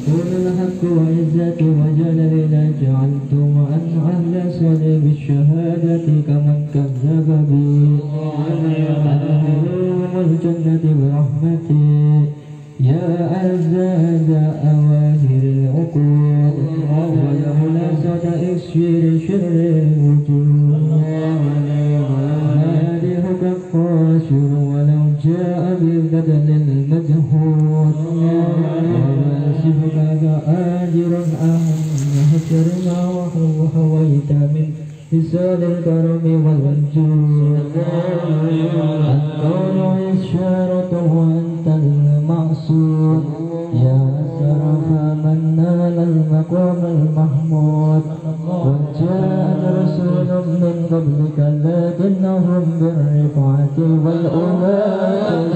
قول الحق وعزتي وجلالي جعلت وأن أهل صلي بالشهادة كمن كذب بي أدخلهم الجنة برحمتي يا أعزاز أواهر العقول ولولا صدى إكسير شر الوجود مالك القاسر ولو جاء ببدل المجهود واسفك آجر أهجر ما وحويت من حسال الكرم والوجود الكون إشارة وأنت المعصوم يا أسرف من نال المقام المحمود وجاء رسول من قبلك لكنهم بالرفعة والأولاد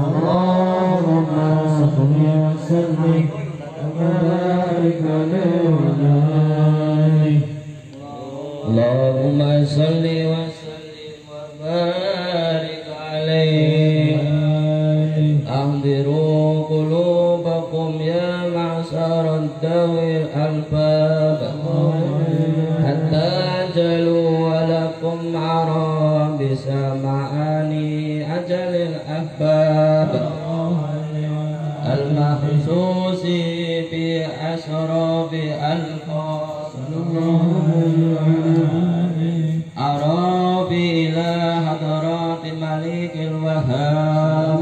اللهم صل وسلم وبارك عليه اللهم صل وسلم وبارك عليه أحضروا قلوبكم يا معشر ذوي الألباب حتى أجلوا ولكم عرى بسمعاني أجل الأحباب المخصوص بأشرف ألفاظ أراب إلى حضرات ملك الوهاب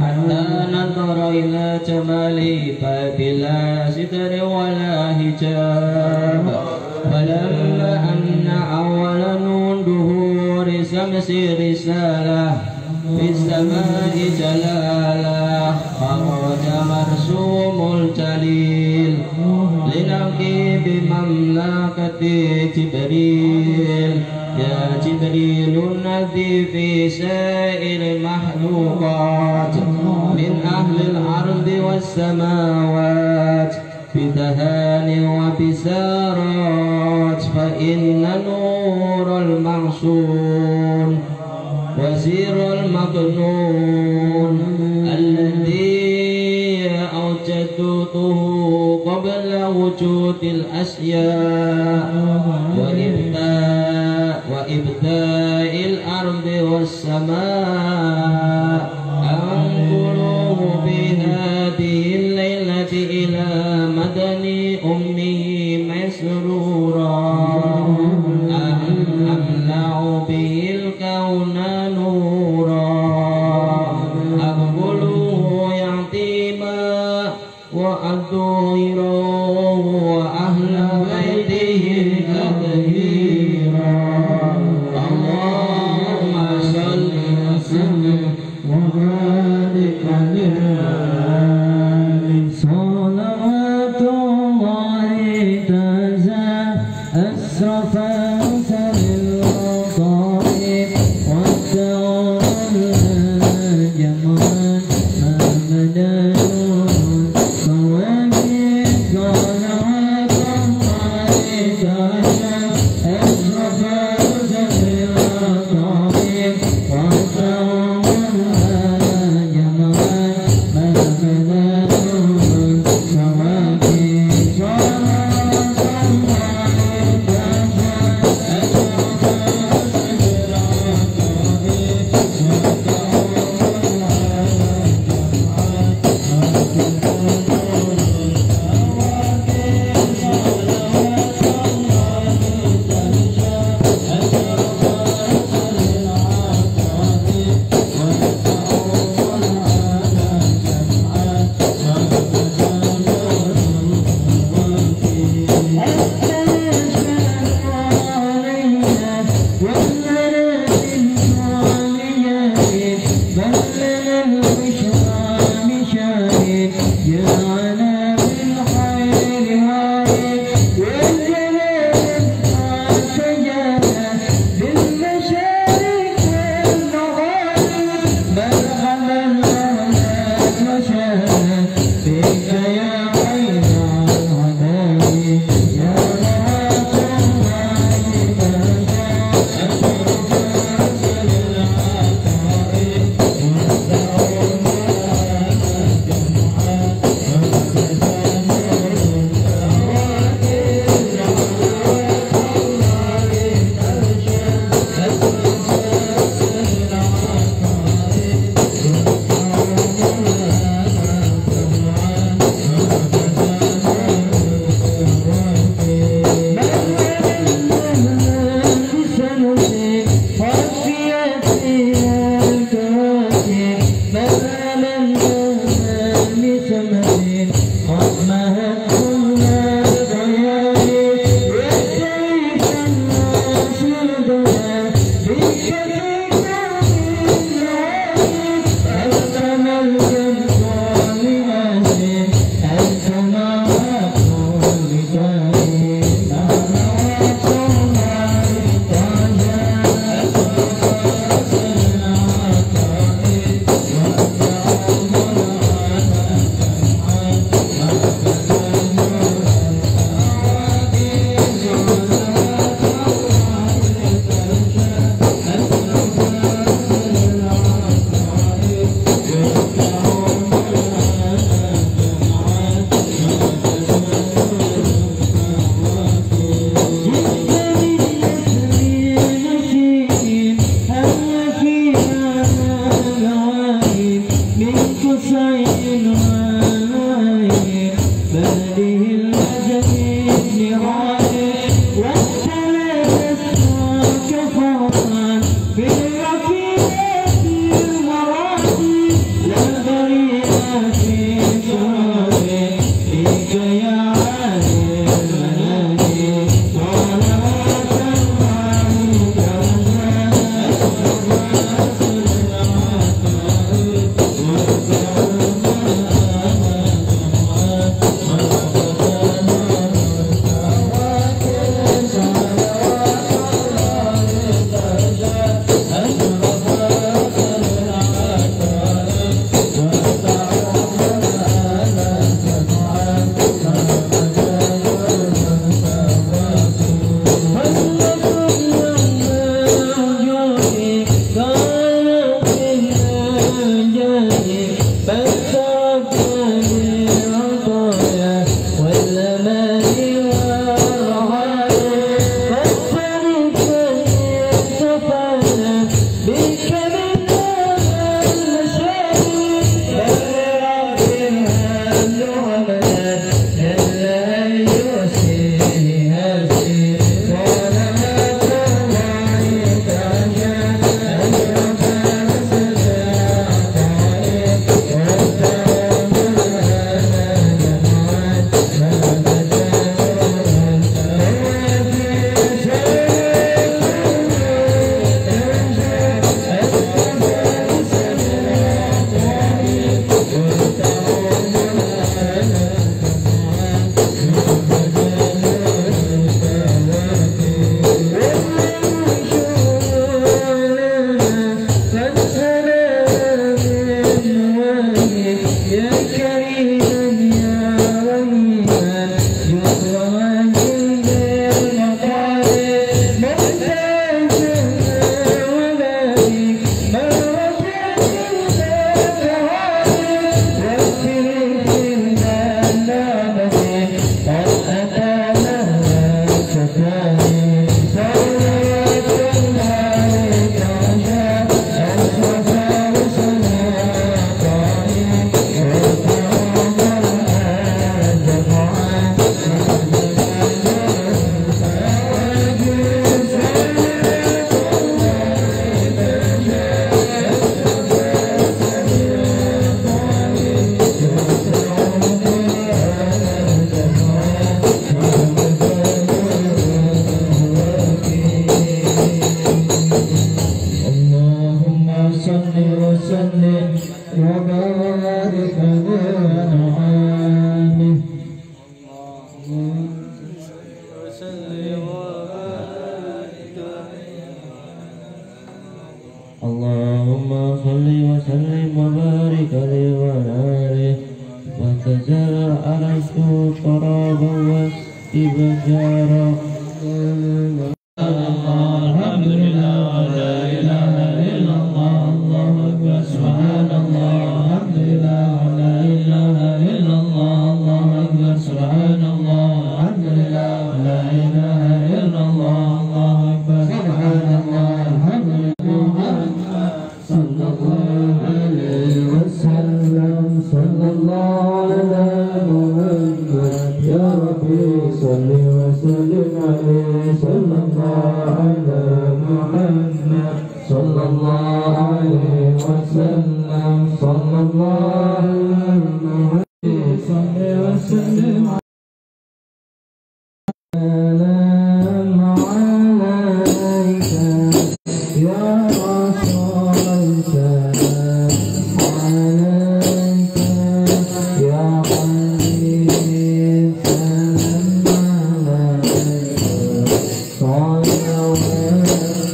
حتى نظر إلى جمالي فبلا ستر ولا حجاب ولما أن أول نور ظهور شمس رسالة في السماء جلالة خرج مرسوم الجليل لنقي بمملكة جبريل يا جبريل الذي في سائر المخلوقات من أهل الأرض والسماوات بتهان وبسارات فإن نور المعصوم وزير المكنون الذي أوجدته قبل وجود الأشياء وإبداء الأرض والسماء أنقلوه بهذه الليلة إلى مدن أمه مسرورا أملأ به الكون نورا أقبله يعطيما وأدوره وأهل بيته تطهيرا اللهم صل وسلم وبارك عليه صلوات الله تزا أسرف السلام عليك يا رسول السلام عليك يا حبيب سلام عليك صلوات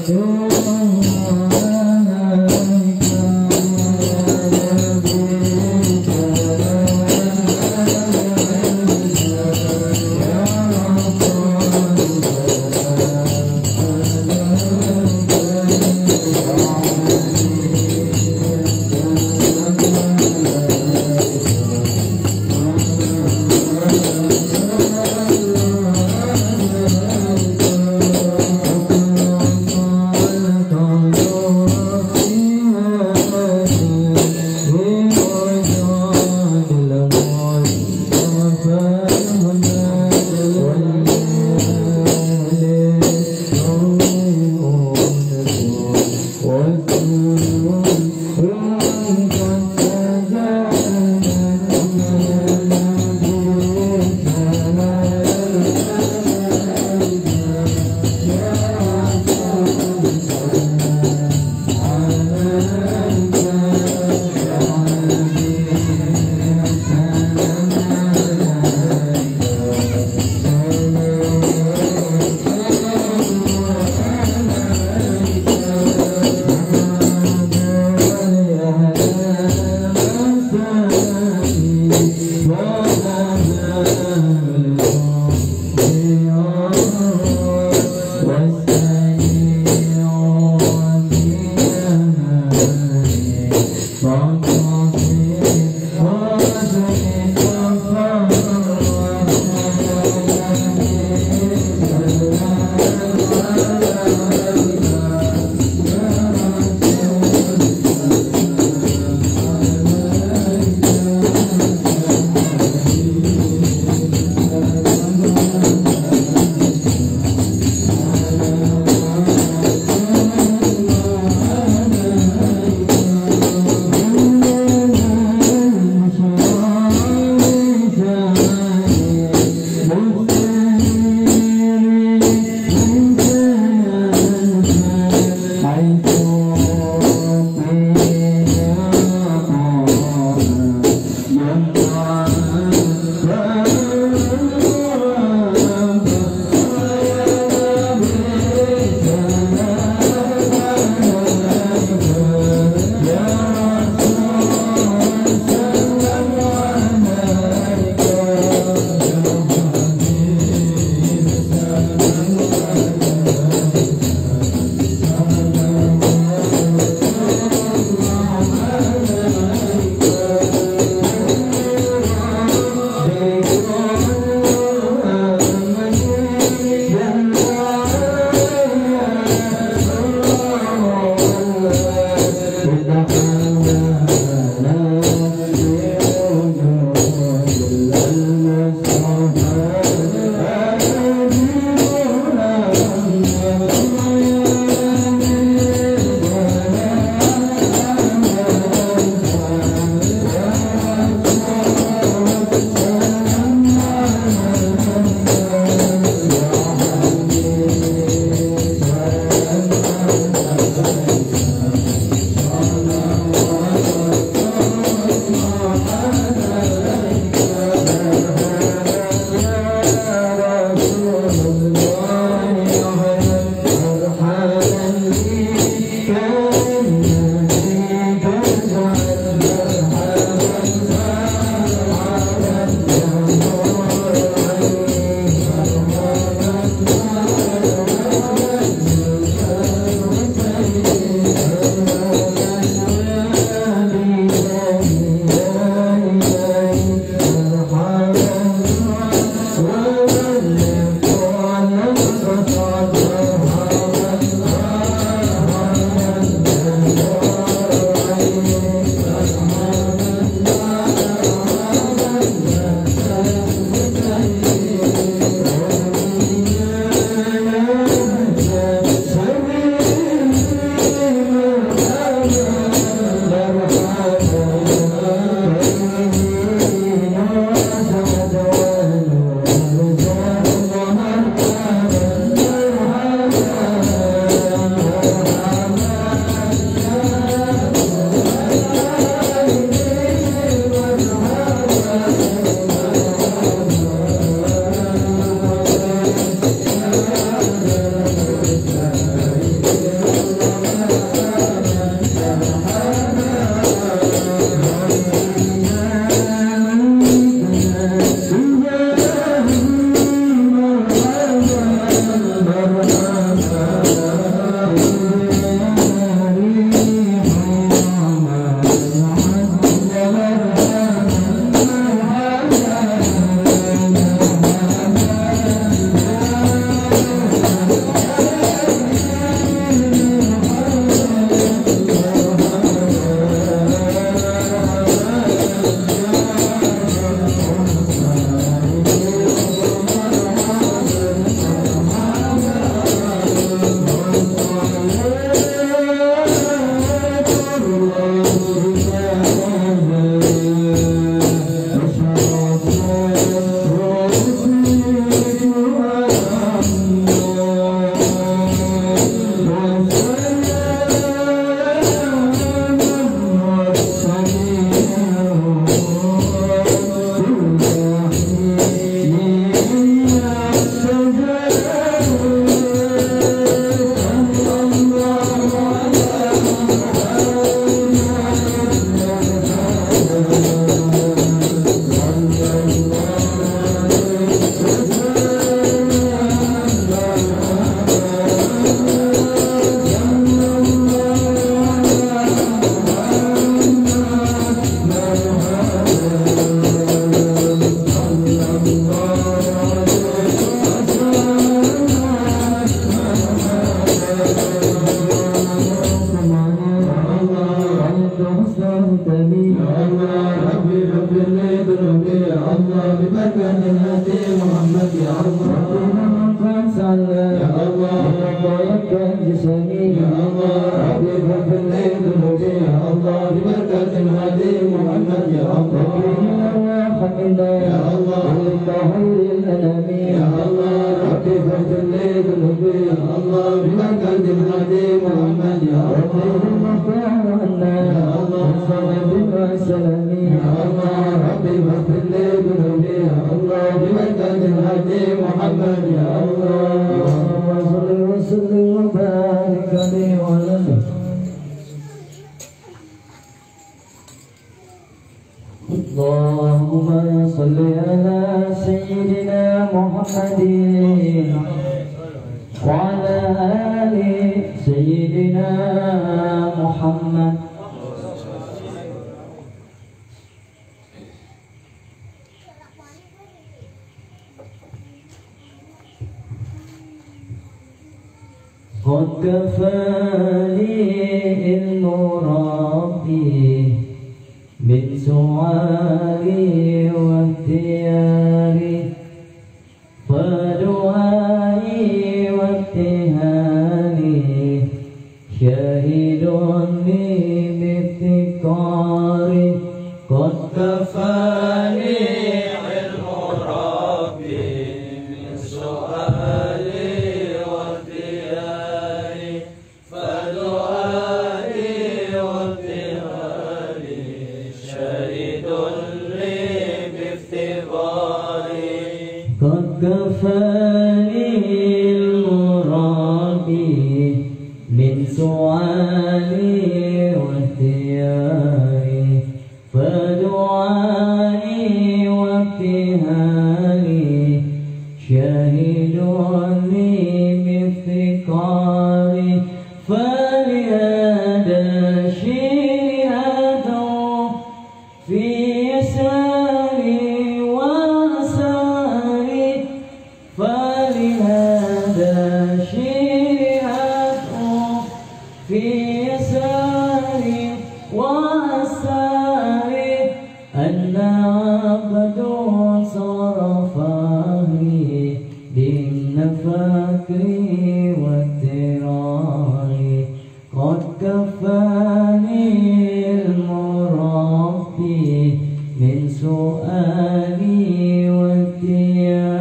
الله عليك واغفر لي ذنوبي يا الله ببركة الهدي محمد يا الله من فانسانا يا الله ويبك جسمي يا الله ربي فاغفر لي ذنوبي يا الله ببركة الهدي محمد يا الله حقنا يا الله خير الأنام يا الله ربي فاغفر لي ذنوبي يا الله ببركة الهدي محمد يا الله يا الله صلى وسلم يا الله ربي فاغفر لي ذنوبي يا الله ببركة الهدي محمد يا الله اللهم صل وسلم وبارك عليه وعلى آله اللهم صل على سيدنا محمد وعلى آل سيدنا محمد قد كفاني علم ربي من سؤالي واختياري فدعائي وابتهالي شاهد لي بافتقاري قد كفاني علم ربي من سؤالي واختياري فدعائي وابتهالي شاهد لي بافتقاري قد كفاني المرابي من سؤالي واختياري فدعائي وابتهالي شاهد لي بافتقاري فلهذا شيئة في يساري وأساري فلهذا شيئة في يساري وأساري أن عبد صرفاني ضمن فكري واضطراري قد كفاني المربي من سؤالي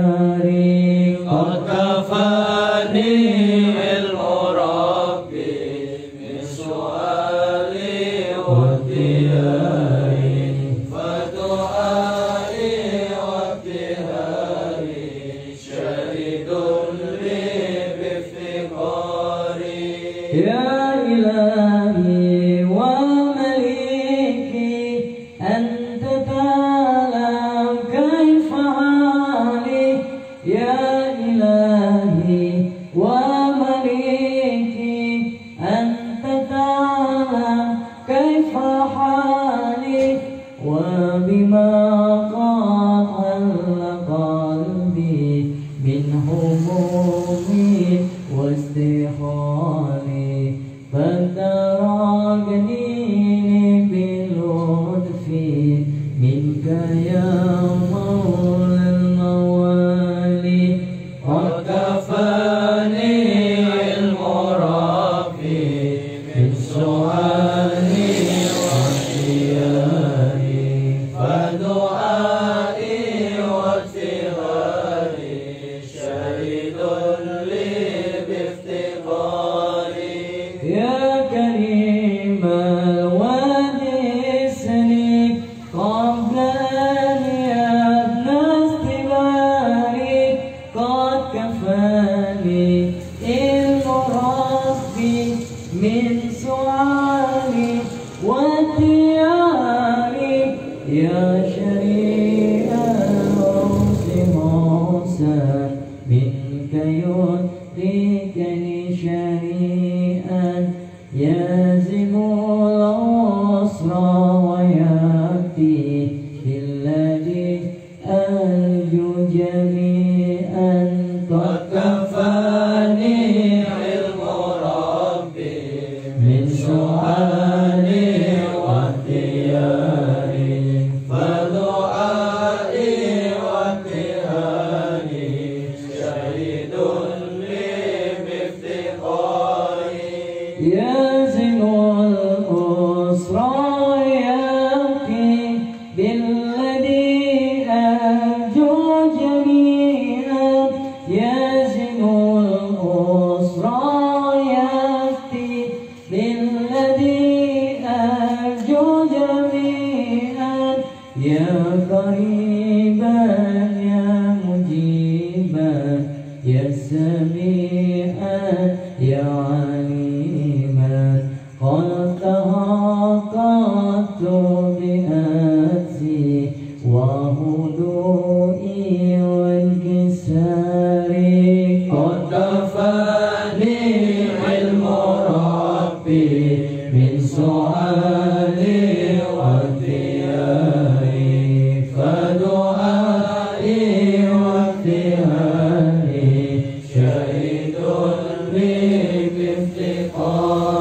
واختياري قد كفاني المربي من سؤالي واختياري فدعائي وابتهالي شاهد لي بافتقاري يا إلهي ومليكي أنت تعلم كيف حالي يا إلهي ومليكي أنت تعلم كيف حالي وبما قال قلبي من همومي واستحالي فتركني بلطف منك يا مولى الموالي قد كفاني المربي من سؤالي واختياري فدعائي وابتهالي شاهد لي بافتقاري يا كريم الواد اسني قبل أن يبنى استباري قد كفاني المربي من سؤالي واختياري يا شريك الخضوع والكسار قد كفاني علم ربي من سؤالي واختياري فدعائي واختياري شهيد لي بافتقاري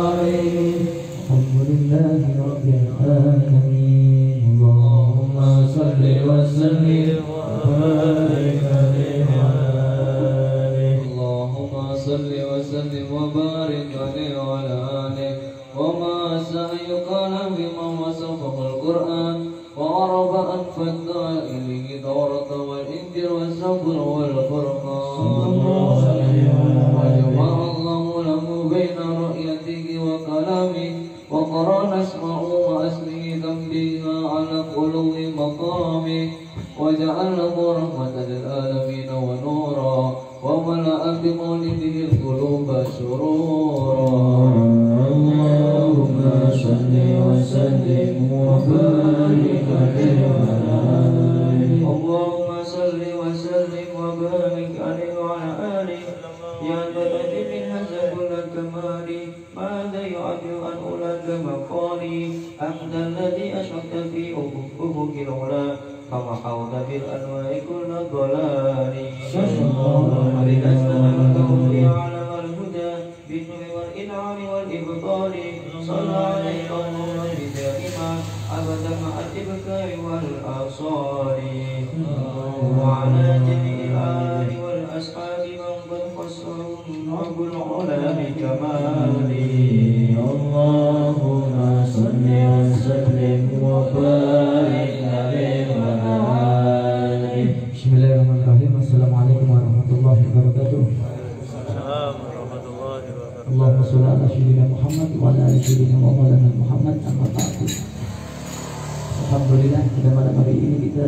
الحمد لله رب العالمين اللهم صل وسلم وبارك عليه اللهم صل وسلم وبارك عليه وعلى آله وما سيقال بما وصفه القرآن وعرف أنف الدائره دورة والإنذر والصبر والفرقان وجمع الله له بين رؤيته وكلامه وقرن اسمه وأسمه ذنبها على قلوب مقامه وجعله رحمة للعالمين ونورا وملأ بمولده القلوب سرورا اللهم صل وسلم وبارك عليه وعلى آله اللهم صل وسلم وبارك عليه وعلى آله يا جلد من حسب الكمال ماذا يعجب عن أولاد مقالي أنت الذي أشرقت في أفق العلا فمحوت بالأنواع كل الضلال بك استملكه في عالم الهدى بالنور والإنعام والإبطال صلى عليه الله بدائما أبدا مع الإبكار والآصال وعلى جميع الآل والأصحاب من قد خصهم رب العلا بكماله اللهم صل وسلم وبارك عليه وعلى آله Bismillahirrahmanirrahim. Assalamualaikum warahmatullahi wabarakatuh. Allahumma sholli ala sayyidina Muhammad wa ala ali sayyidina Muhammad amma ba'du. Alhamdulillah pada malam hari ini kita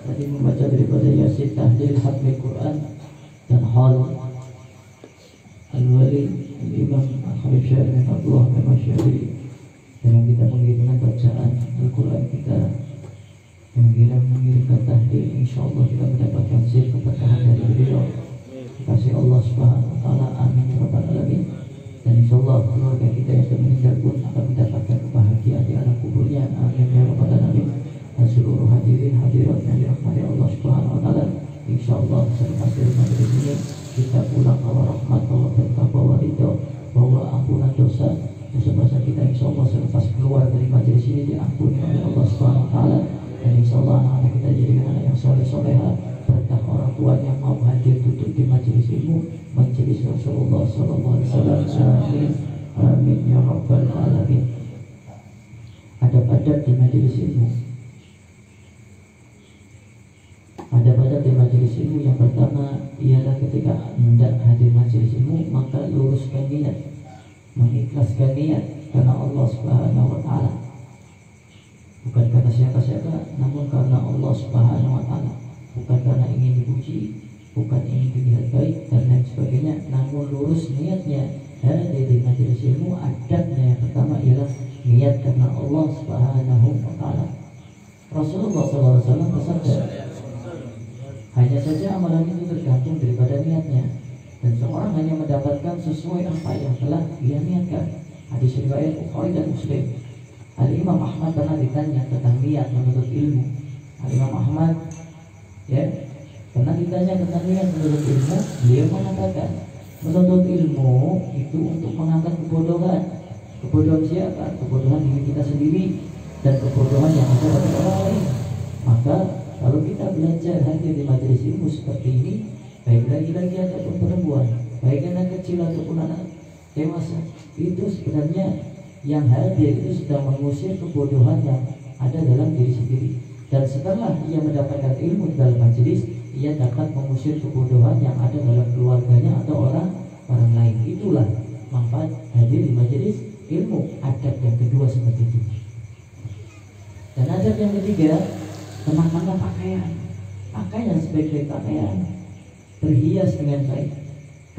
tadi membaca daripada Yasin Tahlil Hatmil Quran dan Hal Al-Wali Imam Al-Habib Syekh Abdullah bin Masyari. Dengan kita mengirimkan bacaan Al-Quran kita mengirimkan tahlil, insyaallah kita mendapatkan sir keberkahan dari beliau. Kasih Allah Subhanahu wa taala, amin ya rabbal alamin. Dan insyaallah keluarga kita yang sudah meninggal pun akan mendapatkan kebahagiaan di alam kuburnya, amin ya rabbal alamin. Dan seluruh hadirin hadirat yang dirahmati Allah Subhanahu wa taala, insyaallah selepas dari majelis ini kita pulang bawa rahmat, bawa berkah, bawa ridho, bawa ampunan dosa kita, insyaallah selepas keluar dari majelis ini diampuni oleh Allah Subhanahu wa taala. Dan insyaallah anak-anak kita jadikan anak yang soleh-soleha, berkah orang tua yang mau hadir duduk di majelis ilmu, majelis Rasulullah sallallahu alaihi wasallam. Amin amin ya rabbal alamin. Adab-adab di majelis ilmu. Adab-adab di majelis ilmu yang pertama ialah ketika hendak hadir majelis ilmu maka luruskan niat, mengikhlaskan niat karena Allah Subhanahu wa taala. Bukan karena siapa-siapa, namun karena Allah Subhanahu wa taala. Bukan karena ingin dipuji, bukan ingin dilihat baik dan lain sebagainya, namun lurus niatnya. Hadir di majelis ilmu, adabnya yang pertama ialah niat karena Allah Subhanahu wa taala. Rasulullah SAW bersabda, hanya saja amalan itu tergantung daripada niatnya, dan seorang hanya mendapatkan sesuai apa yang telah dia niatkan. Hadis riwayat Bukhari dan Muslim. Al-Imam Ahmad pernah ditanya tentang niat menuntut ilmu. Al-Imam Ahmad pernah ditanya tentang niat menuntut ilmu. Beliau mengatakan, menuntut ilmu itu untuk mengangkat kebodohan. Kebodohan siapa? Kebodohan diri kita sendiri dan kebodohan yang ada pada orang lain. Maka kalau kita belajar hadir di majelis ilmu seperti ini, baik laki-laki ataupun perempuan, baik anak kecil ataupun anak dewasa, itu sebenarnya yang hadir itu sedang mengusir kebodohan yang ada dalam diri sendiri. Dan setelah ia mendapatkan ilmu dalam majelis, ia dapat mengusir kebodohan yang ada dalam keluarganya atau orang lain. Itulah manfaat hadir di majelis ilmu. Adab yang kedua seperti itu. Dan adab yang ketiga, kenakanlah pakaian. Pakaian sebaik-baik pakaian, berhias dengan baik.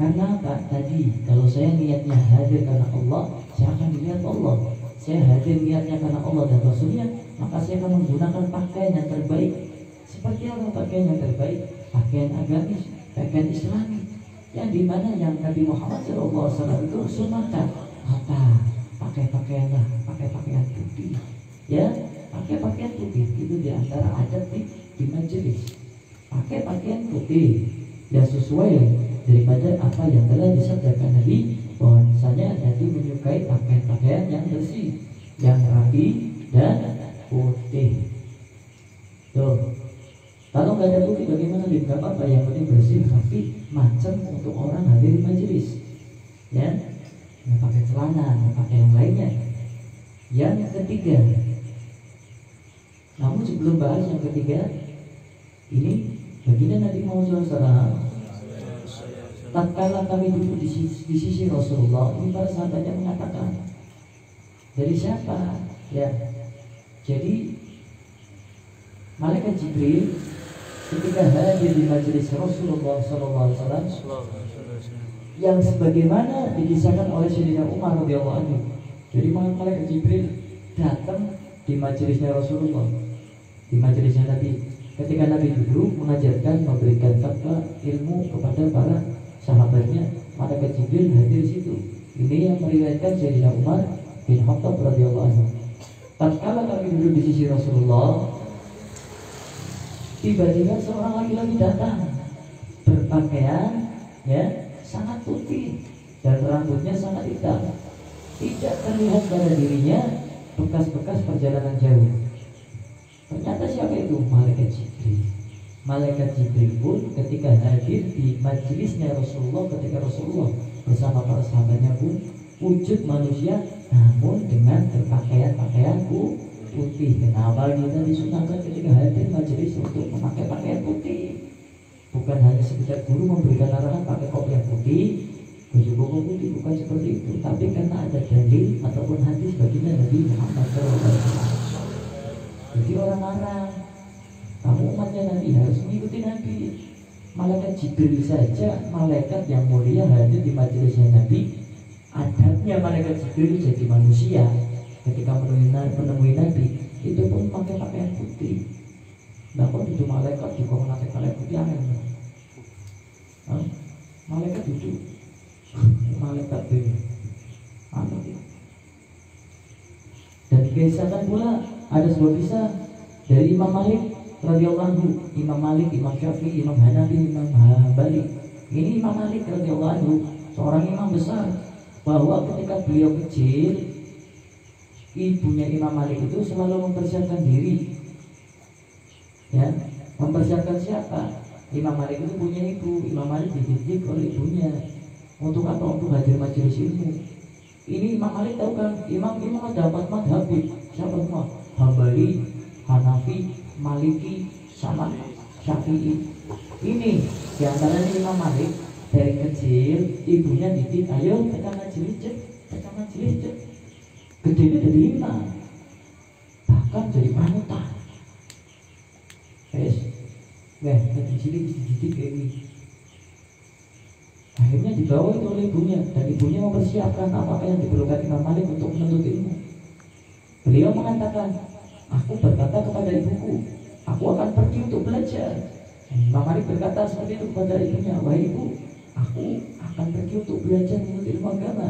Karena apa? Tadi kalau saya niatnya hadir karena Allah, saya akan dilihat Allah. Saya hadir niatnya karena Allah dan Rasulnya, maka saya akan menggunakan pakaian yang terbaik. Seperti apa pakaian yang terbaik? Pakaian agamis, pakaian Islami, yang dimana yang Nabi Muhammad SAW itu sunahkan apa? Pakai pakaian putih, ya, pakai pakaian putih itu diantara adat di majelis. Pakai pakaian putih yang sesuai daripada apa yang telah disabdakan Nabi, bahwasanya Nabi menyukai pakaian-pakaian yang bersih, yang rapi dan putih. Tuh, kalau nggak ada putih bagaimana? Nggak apa-apa, yang penting bersih rapi, macam untuk orang hadir di majelis, ya. Nggak pakai celana, nggak pakai yang lainnya. Yang ketiga, namun sebelum bahas yang ketiga, ini baginda Nabi Muhammad SAW, tatkala kami duduk di sisi Rasulullah, ini para sahabatnya mengatakan, dari siapa? Ya, jadi malaikat Jibril ketika hadir di majelis Rasulullah SAW, yang sebagaimana dikisahkan oleh Sayyidina Umar radhiyallahu anhu. Jadi malaikat Jibril datang di majelisnya Rasulullah, di majelisnya Nabi. Ketika Nabi duduk mengajarkan, memberikan fatwa ilmu kepada para sahabatnya, malaikat Jibril hadir di situ. Ini yang meriwayatkan Sayyidina Umar bin Khattab radhiyallahu anhu. Tatkala kami duduk di sisi Rasulullah, tiba-tiba seorang laki-laki datang berpakaian, ya, sangat putih dan rambutnya sangat hitam. Tidak terlihat pada dirinya bekas-bekas perjalanan jauh. Ternyata siapa itu? Malaikat Jibril. Malaikat Jibril pun ketika hadir di majelisnya Rasulullah, ketika Rasulullah bersama para sahabatnya pun wujud manusia, namun dengan berpakaian putih. Kenapa kita disunahkan ketika hadir majelis untuk memakai pakaian putih? Bukan hanya sekedar guru memberikan arahan pakai kopiah putih, baju koko putih, bukan seperti itu. Tapi karena ada dalil ataupun hadis baginda Nabi Muhammad SAW. Jadi orang-orang, kamu umatnya Nabi harus mengikuti Nabi. Malaikat Jibril saja, malaikat yang mulia hadir di majelisnya Nabi. Adabnya malaikat Jibril jadi manusia ketika menemui Nabi itu pun pakai pakaian putih. Nah, kok itu malaikat juga pakai pakaian putih aneh. Malaikat itu malaikat ini apa itu? Dan dikisahkan pula ada sebuah kisah dari Imam Malik radhiyallahu anhu. Imam Malik, Imam Syafi'i, Imam Hanafi, Imam Hambali. Ini Imam Malik radhiyallahu anhu, seorang imam besar, bahwa ketika beliau kecil, ibunya Imam Malik itu selalu mempersiapkan diri, ya, mempersiapkan siapa? Imam Malik itu punya ibu. Imam Malik dididik oleh ibunya untuk apa? Untuk hadir majelis ilmu. Ini Imam Malik tahu kan? Imam ada 4 madhab. Siapa semua? Hambali, Hanafi, Maliki, sama Syafi'i. Ini diantaranya Imam Malik dari kecil ibunya didik, ayo tekan majelis cek, tekan majelis cek. Gedenya jadi imam, bahkan jadi panutan. Di sini dididik kayak gini. Akhirnya dibawa itu oleh ibunya, dan ibunya mempersiapkan apa yang diperlukan Imam Malik untuk menuntut ilmu. Beliau mengatakan, aku berkata kepada ibuku, aku akan pergi untuk belajar. Imam Malik berkata seperti itu kepada ibunya, wahai ibu, aku akan pergi untuk belajar menuntut ilmu agama.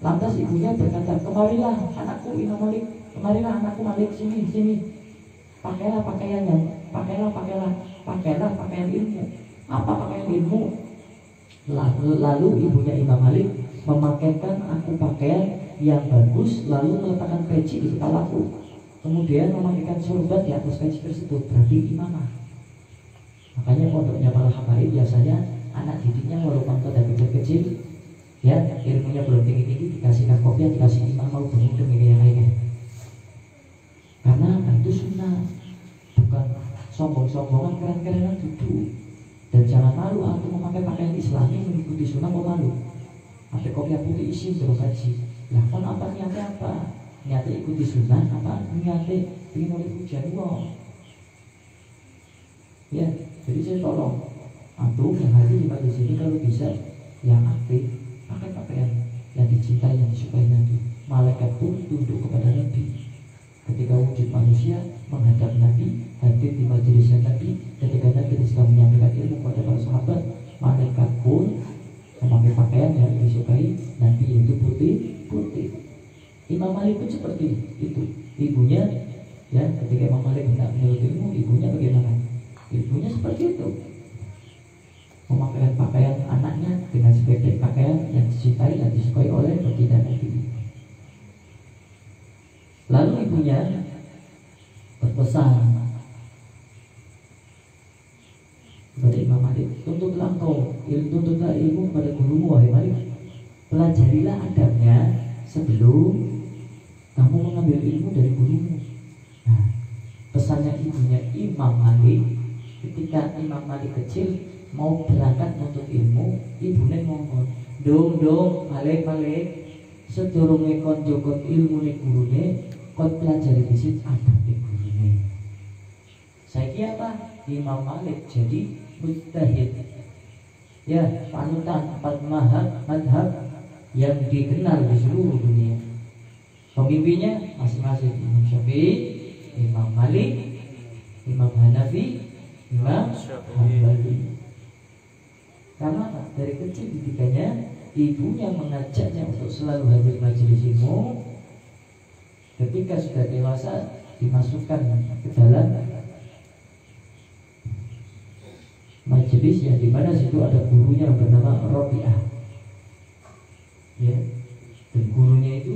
Lantas ibunya berkata, kemarilah anakku Imam Malik, kemarilah anakku Malik, sini. Pakailah pakaiannya, pakailah pakaian ilmu. Apa pakaian ilmu? Lalu ibunya Imam Malik memakaikan aku pakaian yang bagus, lalu meletakkan peci di kepalaku, kemudian memakaikan sorban di atas peci tersebut, berarti imamah. Makanya pondoknya para habaib biasanya anak didiknya walaupun pada kecil-kecil, ya, ilmunya belum tinggi-tinggi, dikasih kopiah, dikasih imam, mau berundung ini yang lainnya. Karena itu sunnah, bukan sombong-sombongan, keren-kerenan duduk. Dan jangan malu aku memakai pakaian Islami mengikuti sunnah, mau malu. Pakai kopiah putih isi terus haji. Lah kan apa niatnya apa? Niatnya ikuti sunnah apa? Niatnya ingin oleh hujan wong. Ya, jadi saya tolong antum yang hadir di majelis ini kalau bisa yang aktif pakai pakaian yang dicintai, yang disukai Nabi. Malaikat pun tunduk kepada Nabi. ketika wujud manusia menghadap Nabi, hadir di majelisnya Nabi, ketika Nabi sedang menyampaikan ilmu kepada para sahabat, malaikat pun memakai pakaian yang disukai Nabi, yaitu putih. Imam Malik pun seperti itu. Ibunya, ya, ketika Imam Malik hendak menuntut ilmu, ibunya bagaimana? Ibunya seperti itu, memakaikan pakaian anaknya dengan sebaik pakaian yang dicintai dan disukai oleh baginda Nabi. Lalu ibunya berpesan kepada Imam Malik, tuntutlah ilmu kepada gurumu, wahai Malik. Pelajarilah adabnya sebelum kamu mengambil ilmu dari gurumu. Nah, pesannya ibunya Imam Malik ketika Imam Malik kecil mau berangkat untuk ilmu, ibunya ngomong, dong Malik, sedurunge kon jokot ilmu ning gurune, kon pelajari dhisik adab ning gurune. Saiki apa? Imam Malik jadi mujtahid, ya, panutan empat madhab yang dikenal di seluruh dunia. Pemimpinnya masing-masing Imam Syafi'i, Imam Malik, Imam Hanafi, Imam Hambali. Karena dari kecil didikannya, ibunya mengajaknya untuk selalu hadir majelis ilmu. Ketika sudah dewasa dimasukkan ke dalam majelis yang dimana situ ada gurunya bernama Rabi'ah, ya, dan gurunya itu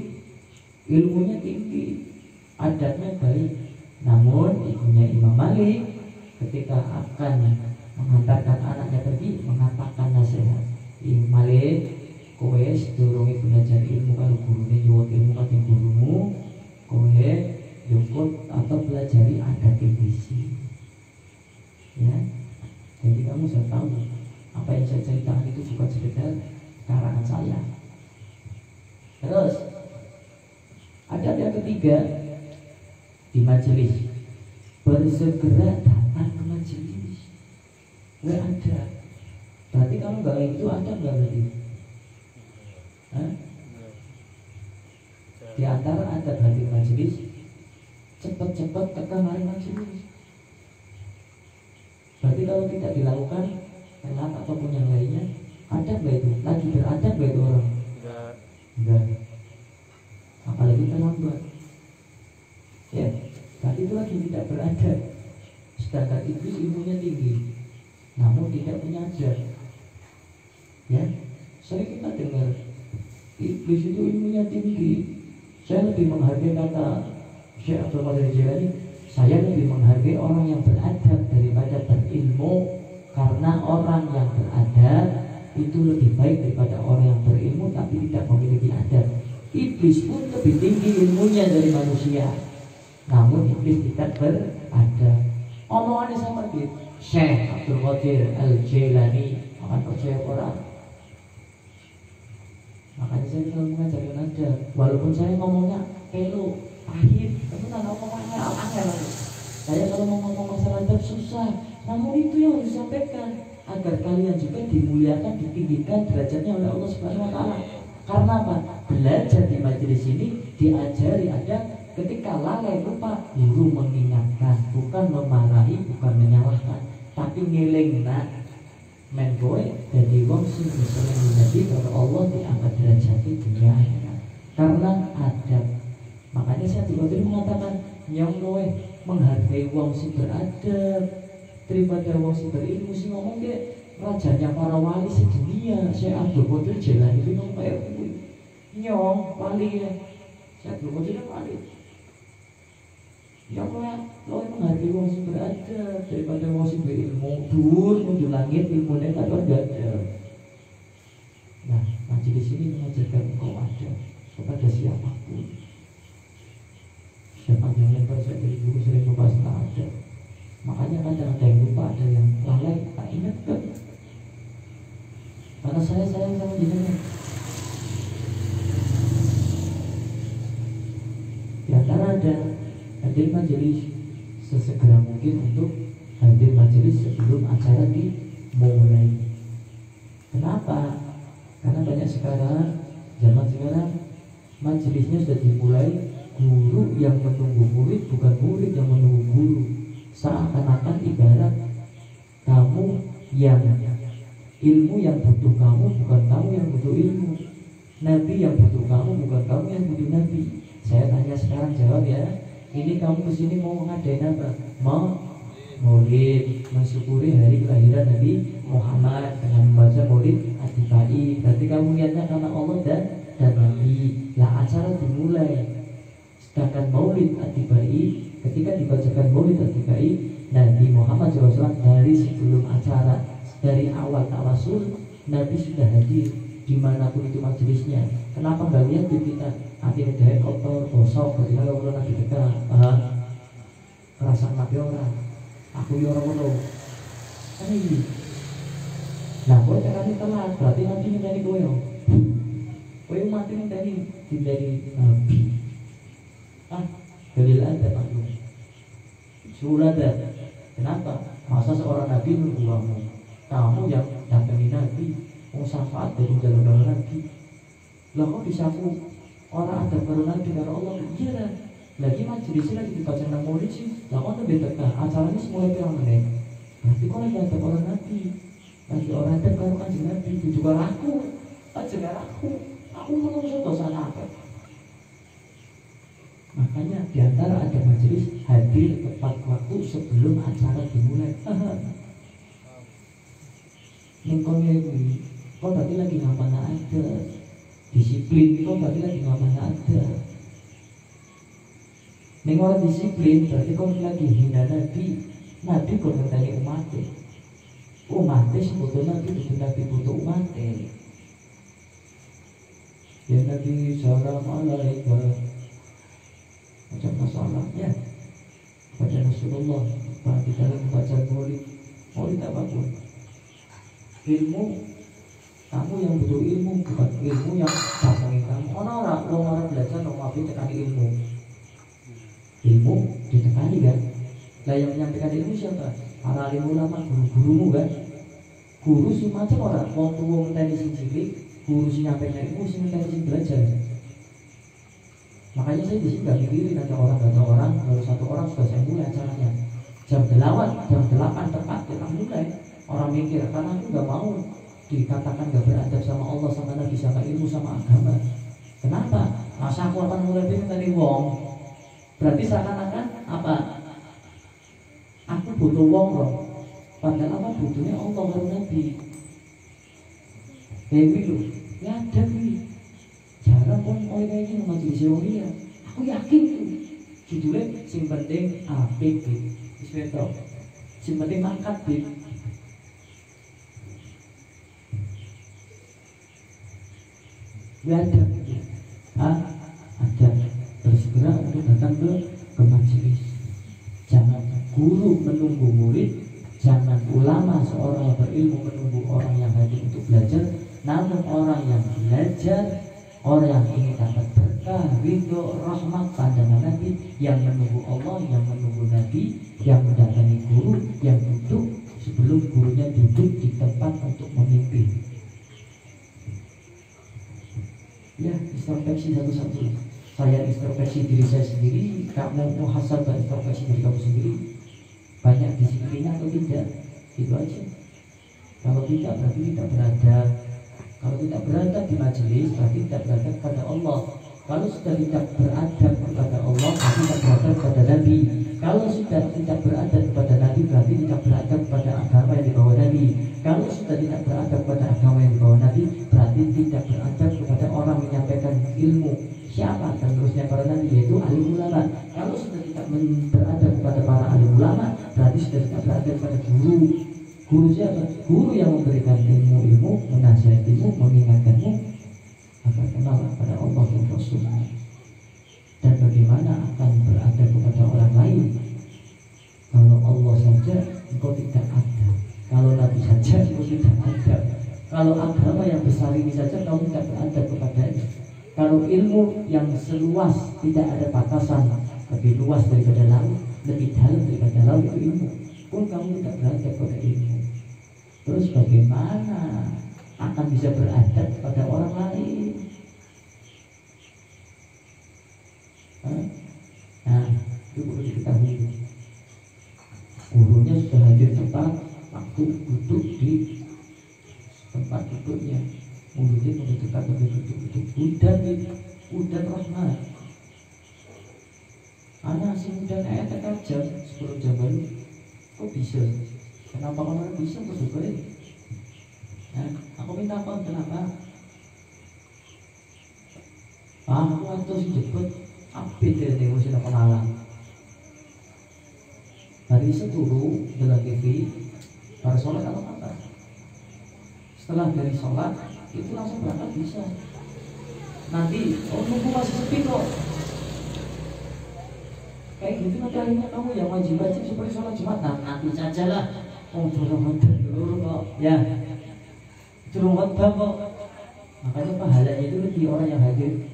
ilmunya tinggi, adabnya baik. Namun ibunya Imam Malik ketika akan mengantarkan anaknya pergi mengatakan nasihat, Imam Malik, kowe sedurunge belajar ilmu kalau gurune nyuwun ilmu kadang gurumu, kowe nyuwun atau pelajari adat edisi, ya. Jadi kamu sudah tahu apa yang saya ceritakan itu bukan sekedar karangan saya. Terus adab yang ketiga di majelis, bersegera datang ke majelis. Nggak ada. Berarti kalau nggak itu ada nggak berarti? Di antara adab hadir majelis, cepat-cepat ke kamar majelis. Berarti kalau tidak dilakukan telat ataupun yang lainnya, ada nggak itu? Lagi beradab nggak itu orang? Enggak. Apalagi terlambat. Ya, berarti itu lagi tidak beradab. Sedangkan iblis ilmunya tinggi, namun tidak punya adab. Ya, sering kita dengar iblis itu ilmunya tinggi. Saya lebih menghargai kata Syekh Abdul Qadir Jailani, saya lebih menghargai orang yang beradab daripada berilmu, karena orang yang beradab itu lebih baik daripada orang yang berilmu tapi tidak memiliki adab. Iblis pun lebih tinggi ilmunya dari manusia, namun iblis tidak beradab. Omongannya sama gitu. Syekh Abdul Qadir Al-Jailani akan percaya orang. Makanya saya selalu mengajarkan adab, walaupun saya ngomongnya pelu, pahit, tapi nggak ngomongnya angel. Saya kalau mau ngomong masalah adab susah, namun itu yang harus disampaikan agar kalian juga dimuliakan, ditinggikan derajatnya oleh Allah Subhanahu Wa Taala. Karena apa? Belajar di majelis ini diajari adab. Ketika lalai lupa, guru mengingatkan, bukan memarahi, bukan menyalahkan, tapi ngiling nak men boy jadi wong sing bisa menjadi kalau Allah diangkat derajat di dunia akhirat karena adab. Makanya saya tiba-tiba mengatakan yang loe menghargai wong sing beradab daripada wong sing berilmu. Sing ngomong dia rajanya para wali sedunia. Saya Abdul Qadir Jailani itu ngomong kayak nyong wali ya. Saya Abdul Qadir wali. Ya lo menghargai wong sing beradab daripada wong sing berilmu. Dur menuju langit ilmunya kadang gak ada. Nah, majelis ini mengajarkan engkau adab kepada siapapun. Siapa yang lebar saya dari dulu sering membahas tentang adab. Makanya kadang ada yang lupa, ada yang lalai, tak ingat kan? Karena saya sayang sama jenengan. Di antara ada hadir majelis sesegera mungkin untuk hadir majelis sebelum acara dimulai. Kenapa? Karena banyak sekarang, zaman sekarang majelisnya sudah dimulai, guru yang menunggu murid, bukan murid yang menunggu guru. Seakan-akan ibarat kamu yang ilmu yang butuh kamu, bukan kamu yang butuh ilmu. Nabi yang butuh kamu, bukan kamu yang butuh Nabi. Saya tanya sekarang, jawab ya. Ini kamu kesini mau ngadain apa? Mau maulid, mensyukuri hari kelahiran Nabi Muhammad dengan membaca maulid Atibai. Berarti kamu niatnya karena Allah dan Nabi. Lah acara dimulai. Sedangkan maulid Atibai, ketika dibacakan maulid Atibai, Nabi Muhammad SAW dari sebelum acara, dari awal tawasul, Nabi sudah hadir dimanapun itu majelisnya. Kenapa nggak lihat tuh kita hati kedai kotor, gosok, ketika kalau lagi dekat, perasaan Nabi orang, aku ya orang kan ini. Nah, kowe carane telat, berarti nanti ngenteni kowe yo. Kowe mati ngenteni dari Nabi. Dalil ada maklum. Surat ada. Kenapa? Masa seorang Nabi nunggu kamu yang datangi Nabi, mau syafaat dari jalan Nabi. Lah kok bisa aku orang ada baru Nabi karena Allah? Iya lah. Lagi majelisnya lagi dibaca nang maulid sih. Lah kok lebih dekat. Acaranya semua yang menit. Berarti kok lagi ada orang Nabi. Lagi orang ada baru kan Nabi. Itu juga aku. Ajar aku. Aku menunggu dosa apa? Makanya diantara ada majelis hadir tepat waktu sebelum acara dimulai. Nengkongnya ini, kok tadi lagi ngapain ada disiplin, kok tadi lagi ngapain ada. Nengok disiplin, berarti kok lagi hina Nabi. Nabi kok bertanya umatnya sebetulnya Nabi butuh umatnya. Ya Nabi salam alaika, macam masalahnya pada Rasulullah di dalam membaca maulid apapun. Ilmu, kamu yang butuh ilmu, bukan ilmu yang datangin kamu. Orang belajar tapi tekani ilmu. Ilmu ditekani kan. Lah yang menyampaikan ilmu siapa? Para alim ulama, guru-gurumu kan. Guru sih macam orang, wong tuwa ngenteni sing cilik, guru sing nyampaikan ilmu sing ngenteni sing belajar. Makanya saya di sini nggak mikirin ada orang, baru satu orang sudah saya mulai acaranya. Jam 8 tepat kita mulai. Orang mikir, karena aku nggak mau dikatakan nggak beradab sama Allah, sama Nabi, sama ilmu, sama agama. Kenapa? Masa aku akan mulai dari wong? Berarti seakan-akan apa? Aku butuh wong loh. Padahal apa butuhnya Allah dan Nabi. Dewi loh, ya ada nih. Jarang pun oleh kayak gini majelis teori ya. Aku yakin tuh. Judulnya sing penting apik gitu. Ismeto. Sing penting mangkat gitu. Ada, ada. Bersegera untuk datang ke majelis. Jangan guru menunggu murid, jangan ulama seorang yang berilmu menunggu orang yang hadir untuk belajar. Namun orang yang belajar, orang yang ingin dapat berkah, ridho, rahmat, pandangan Nabi, yang menunggu Allah, yang menunggu Nabi, yang mendatangi guru, yang duduk sebelum gurunya duduk di tempat untuk memimpin. Ya, introspeksi satu-satu. Saya introspeksi diri saya sendiri, kamu muhasabah introspeksi diri kamu sendiri. Banyak disiplinnya atau tidak? Itu aja. Kalau tidak, berarti tidak beradab. Kalau tidak beradab di majelis, berarti tidak beradab kepada Allah. Kalau sudah tidak beradab kepada Allah, berarti tidak beradab kepada Nabi. Kalau sudah tidak beradab kepada Nabi, berarti tidak beradab kepada agama yang dibawa Nabi. Kalau sudah tidak beradab kepada agama yang dibawa Nabi, berarti tidak beradab kepada orang menyampaikan ilmu. Siapa penerusnya para Nabi, yaitu alim ulama. Kalau sudah tidak beradab kepada para alim ulama, berarti sudah tidak beradab kepada guru. Guru siapa? Guru yang memberikan ilmu, menasihatimu, mengingatkanmu agar kenal pada Allah dan Rasulnya. Dan bagaimana akan beradab kepada orang lain? Kalau Allah saja engkau tidak ada, kalau Nabi saja engkau tidak ada, kalau agama yang besar ini saja kamu tidak beradab kepadanya. Kalau ilmu yang seluas tidak ada batasan, lebih luas daripada laut, lebih dalam daripada laut itu ilmu, pun kamu tidak beradab pada ilmu. Terus bagaimana akan bisa beradab pada orang lain? waktu duduk di tempat duduknya, mulutnya dekat duduk udan rahmat. Anak si udan etek aja 10 jam baru. Kok bisa? Kenapa kamu bisa berdoa ini? Nah, aku minta apa? Kenapa? Aku waktu si jemput apit dari musim kenalan. Hari seturu dalam TV, para sholat atau apa? Setelah dari sholat itu langsung berangkat bisa. Nanti nunggu masih sepi kok. Kayak gitu nanti akhirnya kamu yang wajib seperti sholat Jumat. Nah, nanti saja lah. Oh, curang dulu kok. Ya, curang khotbah kok. Makanya pahalanya itu lebih orang yang hadir.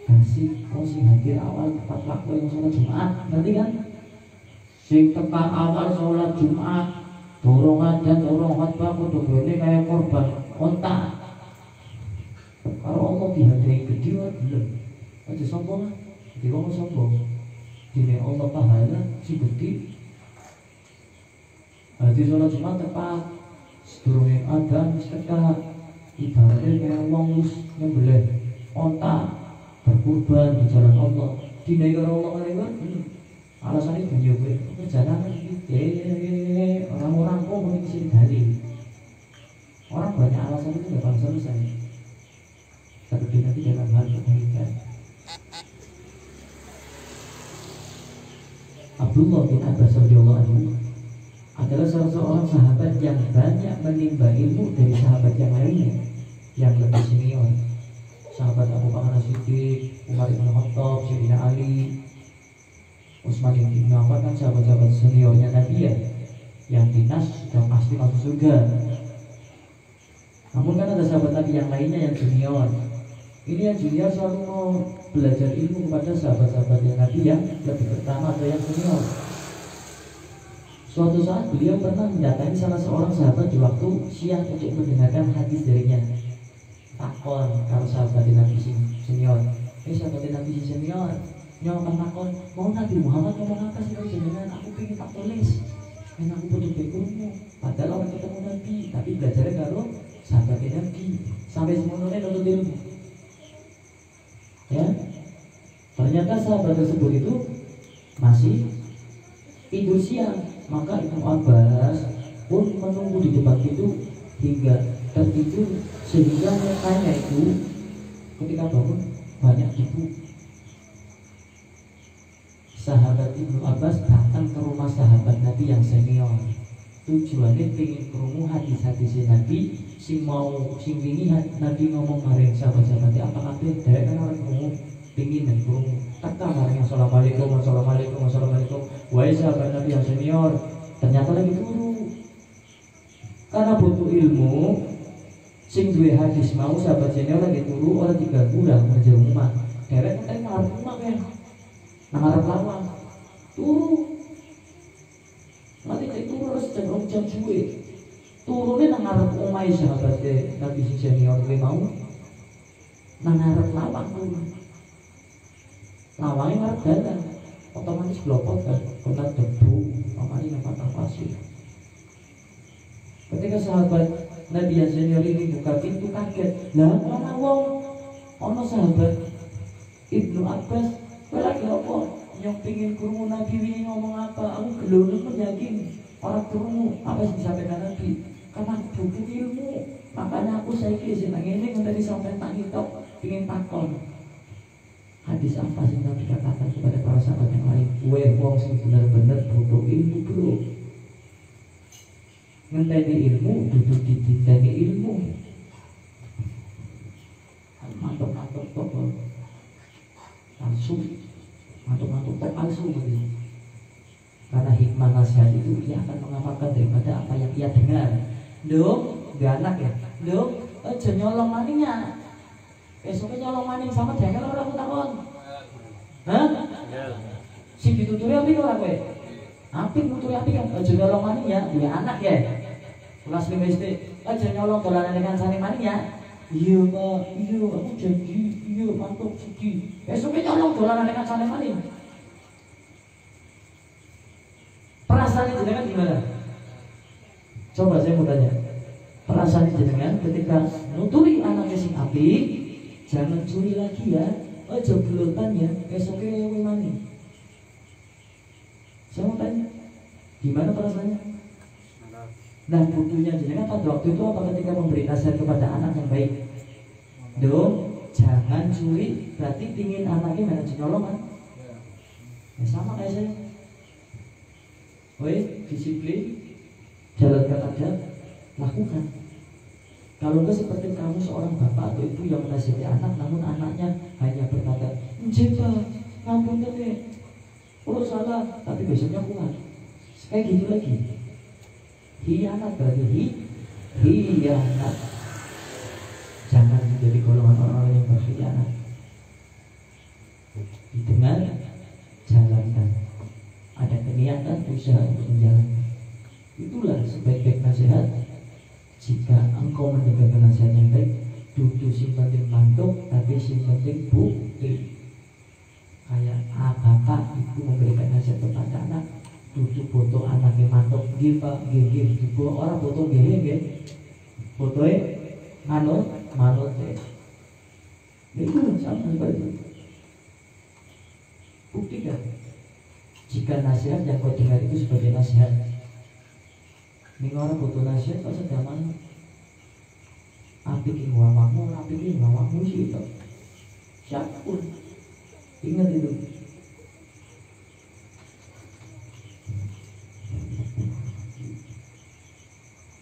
Kasih, sing hadir awal tepat waktu yang sholat Jumat. Berarti kan? Sing tepat awal sholat Jumat, dorongan dan dorong khotbah kudu bene kayak korban onta. Kalau Allah dihadiri gede belum, aja sombong, jadi kamu sombong. Dini Allah pahala si gede. Hadir sholat Jumat tepat, sedurunge adzan sedekah, ibaratnya kayak wong wis nyembelih onta berkurban di jalan Allah. Dini kalau Allah lewat, alasannya dunia gue perjalanan orang-orang kok mau disini dari orang banyak alasan itu nggak bakal selesai. Tapi nanti dalam hal kebaikan. Abdullah bin Abbas radhiyallahu anhu adalah salah seorang sahabat yang banyak menimba ilmu dari sahabat yang lainnya yang lebih senior. Sahabat Abu Bakar As-Siddiq, Umar bin Khattab, Sayyidina Ali, Utsman bin Affan kan sahabat-sahabat seniornya Nabi ya, yang dinas sudah pasti masuk surga. Namun kan ada sahabat Nabi yang lainnya yang junior. Ini yang junior selalu mau belajar ilmu kepada sahabat-sahabat yang Nabi yang lebih pertama atau yang senior. Suatu saat beliau pernah mendatangi salah seorang sahabat di waktu siang untuk mendengarkan hadis darinya. Takon kalau sahabat Nabi senior, sahabat Nabi senior, nyawakan takon, mau Nabi Muhammad ngomong apa sih? Jangan aku pengen tak tulis, dan aku butuh bekurmu. Padahal orang ketemu Nabi, tapi belajarnya kalau sahabat Nabi sampai semuanya nonton ilmu. Ya, ternyata sahabat tersebut itu masih tidur siang, maka Ibnu Abbas pun menunggu di depan pintu hingga tertidur, sehingga mukanya itu ketika bangun banyak debu. Sahabat Ibnu Abbas datang ke rumah sahabat Nabi yang senior. Tujuannya pengen krungu hadis-hadis Nabi sing wingi Nabi ngomong bareng sahabat-sahabatnya apa kabeh dhek kan ora krungu pengin dan krungu. Kata bareng assalamualaikum. Wahai sahabat Nabi yang senior, ternyata lagi turu. Karena butuh ilmu, sing duwe hadis mau sahabat senior lagi turu ora diganggu lah kerja rumah. Derek kan ngarep rumah kan. Ngarep lawang. Turu. Nanti kayak turu harus jam suwe. Turunnya ngarep omahe sahabat Nabi sing senior kuwi mau. Ngarep lawang turu. Lawangnya ngarep dalan. Otomatis blopot kan, kena debu, makanya patah pasir. Ketika sahabat Nabi yang senior ini buka pintu kaget, lah ono sahabat Ibnu Abbas, lagi apa? Yang pingin krungu Nabi ini ngomong apa? Aku gelonong pun yakin orang krungu apa yang disampaikan Nabi. Karena aku butuh ilmu, makanya aku saiki sing ngene ngenteni sampeyan tak ngitok pingin takon. Hadis apa sih Nabi katakan kepada para sahabat yang lain? Kowe wong sing bener-bener butuh ilmu, bro. Ngenteni ilmu, duduk dititeni ilmu. Mantap-mantap kok. Langsung mantap-mantap kok langsung gitu. Karena hikmah nasihat itu ia akan mengamalkan daripada apa yang ia dengar. Dok, gak anak ya? Dok, aja nyolong maningnya. Besoknya nyolong maning sama jengkel orang takon. Hah? Sing dituturi api ora kowe? Api nuturi api kan aja nyolong maning ya, punya anak ya. Kelas 5 SD, aja nyolong dolanan dengan sane maning ya. Iya, Pak. Iya, aku janji. Iya, mantap suci. Besoknya nyolong dolanan dengan sane maning. Perasaan itu kan gimana? Coba saya mau tanya, perasaan jenengan ketika nuturi anaknya sing apik, jangan curi lagi ya, aja belotan ya, esoknya yang mani. Saya mau tanya, gimana perasaannya? Nah, butuhnya jenengan pada waktu itu apa ketika memberi nasihat kepada anak yang baik? Dong, jangan curi, berarti pingin anaknya mana nyolong kan? Ya, sama kayak saya. Woi, disiplin, jalankan aja, lakukan. Kalau enggak seperti kamu seorang bapak atau ibu yang menasihati anak, namun anaknya hanya berkata, "Njeba, ngampun deh, urus salah," tapi besoknya kuat. Kayak gitu lagi. Hianat berarti hianat. Jangan menjadi golongan orang-orang yang berkhianat. Didengar, jalankan. Ada keniatan usaha untuk menjalankan. Itulah sebaik-baik nasihat. Jika engkau mendengarkan nasihat yang baik, duduk sing penting mantuk, tapi sing penting bukti. Kayak bapak ibu memberikan nasihat kepada anak, duduk foto anaknya mantuk, gih pak, gih, dibawa orang foto gih, fotonya manut deh. Itu sama seperti itu. Buktikan. Jika nasihat yang kau dengar itu sebagai nasihat, ini orang butuh nasihat kok sedaman apikin wawamu, apikin wawamu sih itu siapapun ingat itu.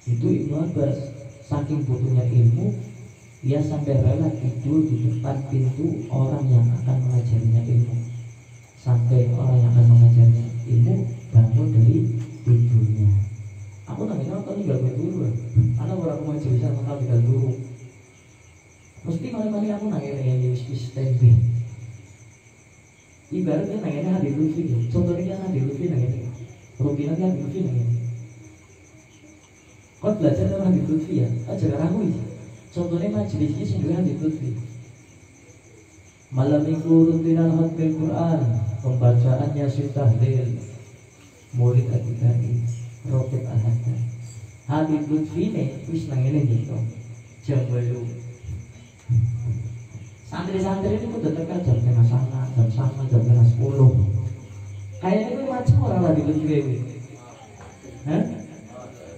Itu Ibnu Abbas saking butuhnya ilmu, dia sampai rela tidur di depan pintu orang yang akan mengajarinya ilmu. Sampai orang yang akan mengajarinya ilmu bangun dari tidurnya. Aku nanya nonton tinggal dulu, karena orang mau cerita tentang tinggal dulu. Mesti kali-kali aku nanya wis standing. Ibaratnya nanya Habib Lutfi, contohnya Habib Lutfi nanya, rutinnya Habib Lutfi nanya. Kau belajar dengan Habib Lutfi ya, ajar aku ini. Contohnya majelisnya sendiri Habib Lutfi. Malam minggu rutinan khatmil Quran, pembacaannya tahlil, murid adikani, roket ahad. Habib Lutfi nih, wis nangene gitu, jam 8. Santri-santri itu udah tekan jam 9, jam 10. Kayaknya itu macam orang Habib Lutfi ini.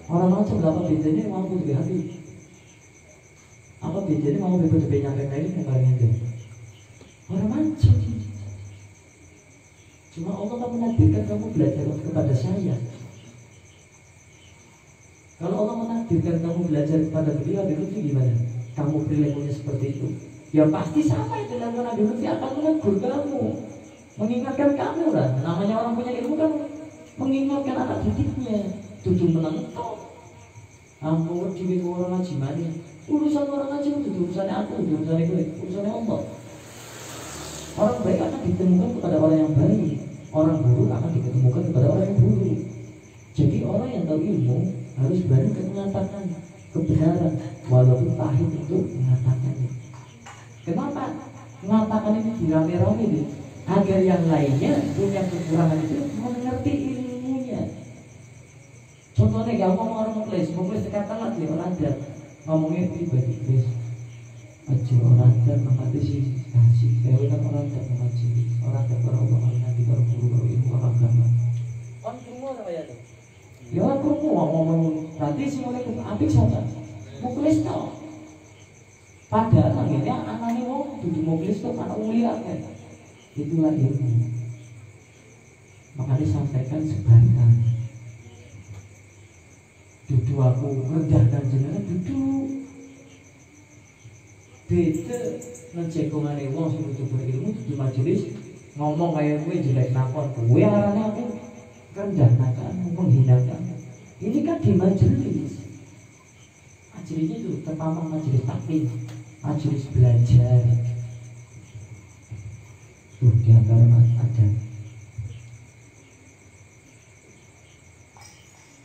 Orang macam apa bedanya mau putri hati? Apa bedanya mau bebas-bebas nyampe lagi kemarin itu? Orang macam. Cuma Allah tak menakdirkan kamu belajar kepada saya. Kalau Allah menakdirkan kamu belajar kepada beliau, Habib Lutfi gimana? Kamu perilakunya seperti itu, ya pasti sama itu dengan Habib Lutfi akan menegur kamu, mengingatkan kamu lah. Namanya orang punya ilmu kan mengingatkan anak didiknya. Tujuh menentok. Ampun diwit orang ngaji mana? Urusan orang ngaji itu urusannya aku, urusannya gue, urusannya Allah. Orang baik akan ditemukan kepada orang yang baik, orang buruk akan ditemukan kepada orang yang buruk. Jadi orang yang tahu ilmu harus berani mengatakan kebenaran, walaupun pahit untuk mengatakannya. Kenapa mengatakan ini dirame-rame ini? Agar yang lainnya punya kekurangan itu mengerti ilmunya. Contohnya kalau ngomong orang muklis sekarang lagi orang ada ngomongnya pribadi guys. Aja orang ada mengerti sih kasih. Saya kan orang ada mengaji, orang ada para ulama nanti para guru ilmu agama. Kan semua apa ya? Ya aku mau ngomong berarti semuanya apik saja. Muklis tau. Padahal akhirnya anaknya mau tujuh muklis tuh anak mulia kan. Itulah ilmu. Makanya sampaikan sebarkan. Duduk aku rendahkan jenengan duduk. Beda ngecekongan wong sing butuh berilmu di majelis ngomong kayak gue jelek nakon. Gue arane aku rendahkan, menghinakan. Ini kan di majelis. Majelisnya itu pertama majelis taklim, majelis belajar. Tuh di antara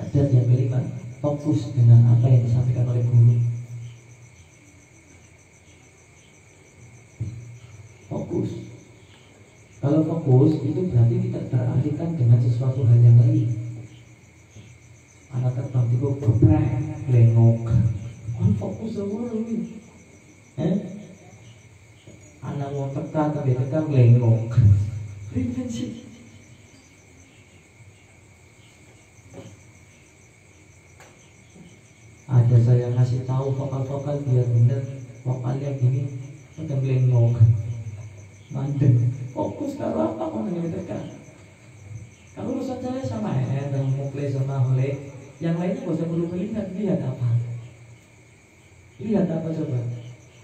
ada yang kelima, fokus dengan apa yang disampaikan oleh guru. Fokus. Kalau fokus itu berarti kita teralihkan dengan sesuatu hal yang lain. Anak terbang itu berperan, glengok. Kon fokus sama kuwi. Anak mau teka tapi teka glengok. Ringan sih. Ada saya ngasih tahu vokal-vokal biar bener, vokalnya gini, udah glengok. Mandek. Fokus kalau apa mau teka. Kalau urusan saya sama dan mukle sama hole, yang lainnya gak usah perlu melihat, lihat apa? Lihat apa coba?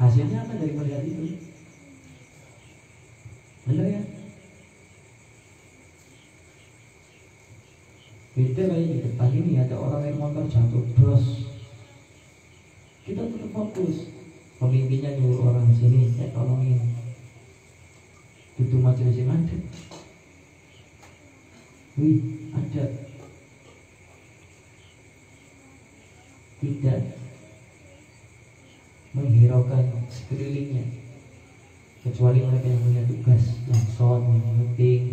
Hasilnya apa dari melihat itu? Bener ya? Beda kayak di depan ini ada orang yang motor jatuh bros. Kita tetap fokus. Pemimpinnya nyuruh orang sini, tolongin. Itu majelis yang ada. Wih, ada. Tidak menghiraukan sekelilingnya, kecuali mereka yang punya tugas, yang sound, yang meeting,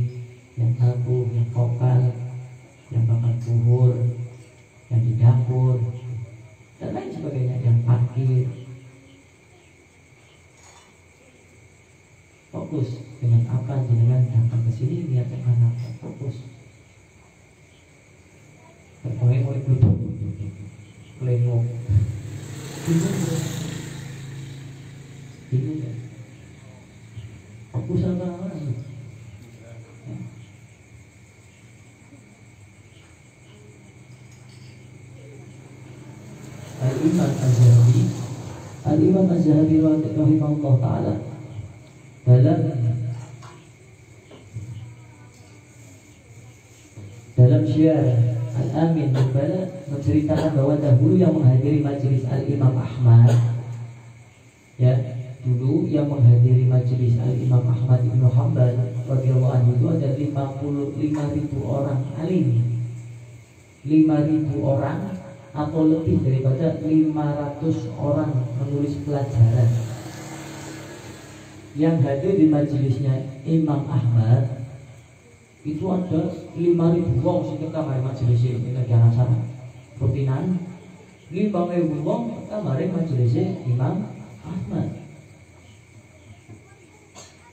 yang tabu, yang vokal, yang bakal puhur, yang di dapur, dan lain sebagainya, yang parkir. Fokus dengan apa jenengan datang ke sini, lihat ke mana, fokus. Terpokoknya mulai duduk, lengok, bingung ya. Fokus sama orang. Al-Imam Az-Zahabi rahimahullah ta'ala dalam syiar Al-Amin Al-Bala menceritakan bahwa dahulu yang menghadiri majelis Al-Imam Ahmad, ya, dulu yang menghadiri majelis Al-Imam Ahmad Ibn Hanbal radhiyallahu anhu itu ada 55.000 orang alim, 5.000 orang atau lebih daripada 500 orang menulis pelajaran. Yang hadir di majelisnya Imam Ahmad itu ada 5.000 wong sing kamar majelis ini negara sana. Rutinan 5.000 wong kamar majelis Imam Ahmad.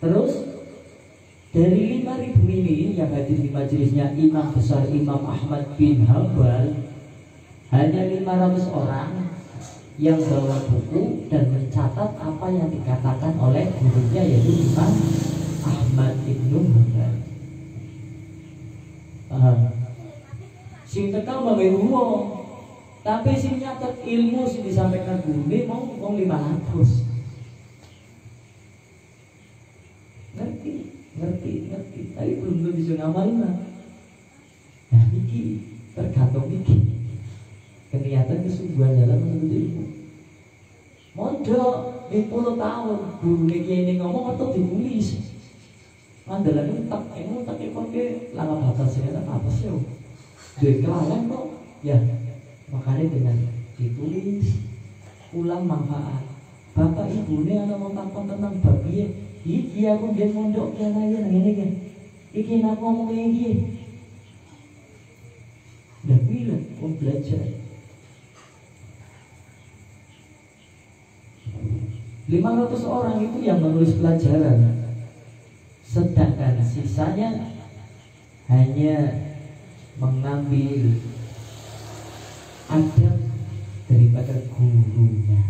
Terus dari 5.000 ini yang hadir di majelisnya Imam besar Imam Ahmad bin Hanbal, hanya 500 orang yang bawa buku dan mencatat apa yang dikatakan oleh gurunya, yaitu Imam Ahmad bin Hanbal. Sing tekan bae wong, tapi sing nyatet ilmu sing disampaikan gurune mau wong 500. Ngerti, tapi belum bisa ngamalin. Nah, iki tergantung iki keniatan kesungguhan dalam menuntut ilmu. Mondok 10 tahun gurune kene ngomong atau ditulis. Andalan entek, pakai lama batas saya apa sih? Duit kelawan kok, ya. Makanya dengan ditulis, ulang manfaat. Bapak ibu ini anak mau takon tentang babi. Iki aku dia mondok kena ya ngene kan. Iki aku ngomong iki. Udah bilang, mau belajar. 500 orang itu yang menulis pelajaran, sedangkan sisanya hanya mengambil adab daripada gurunya.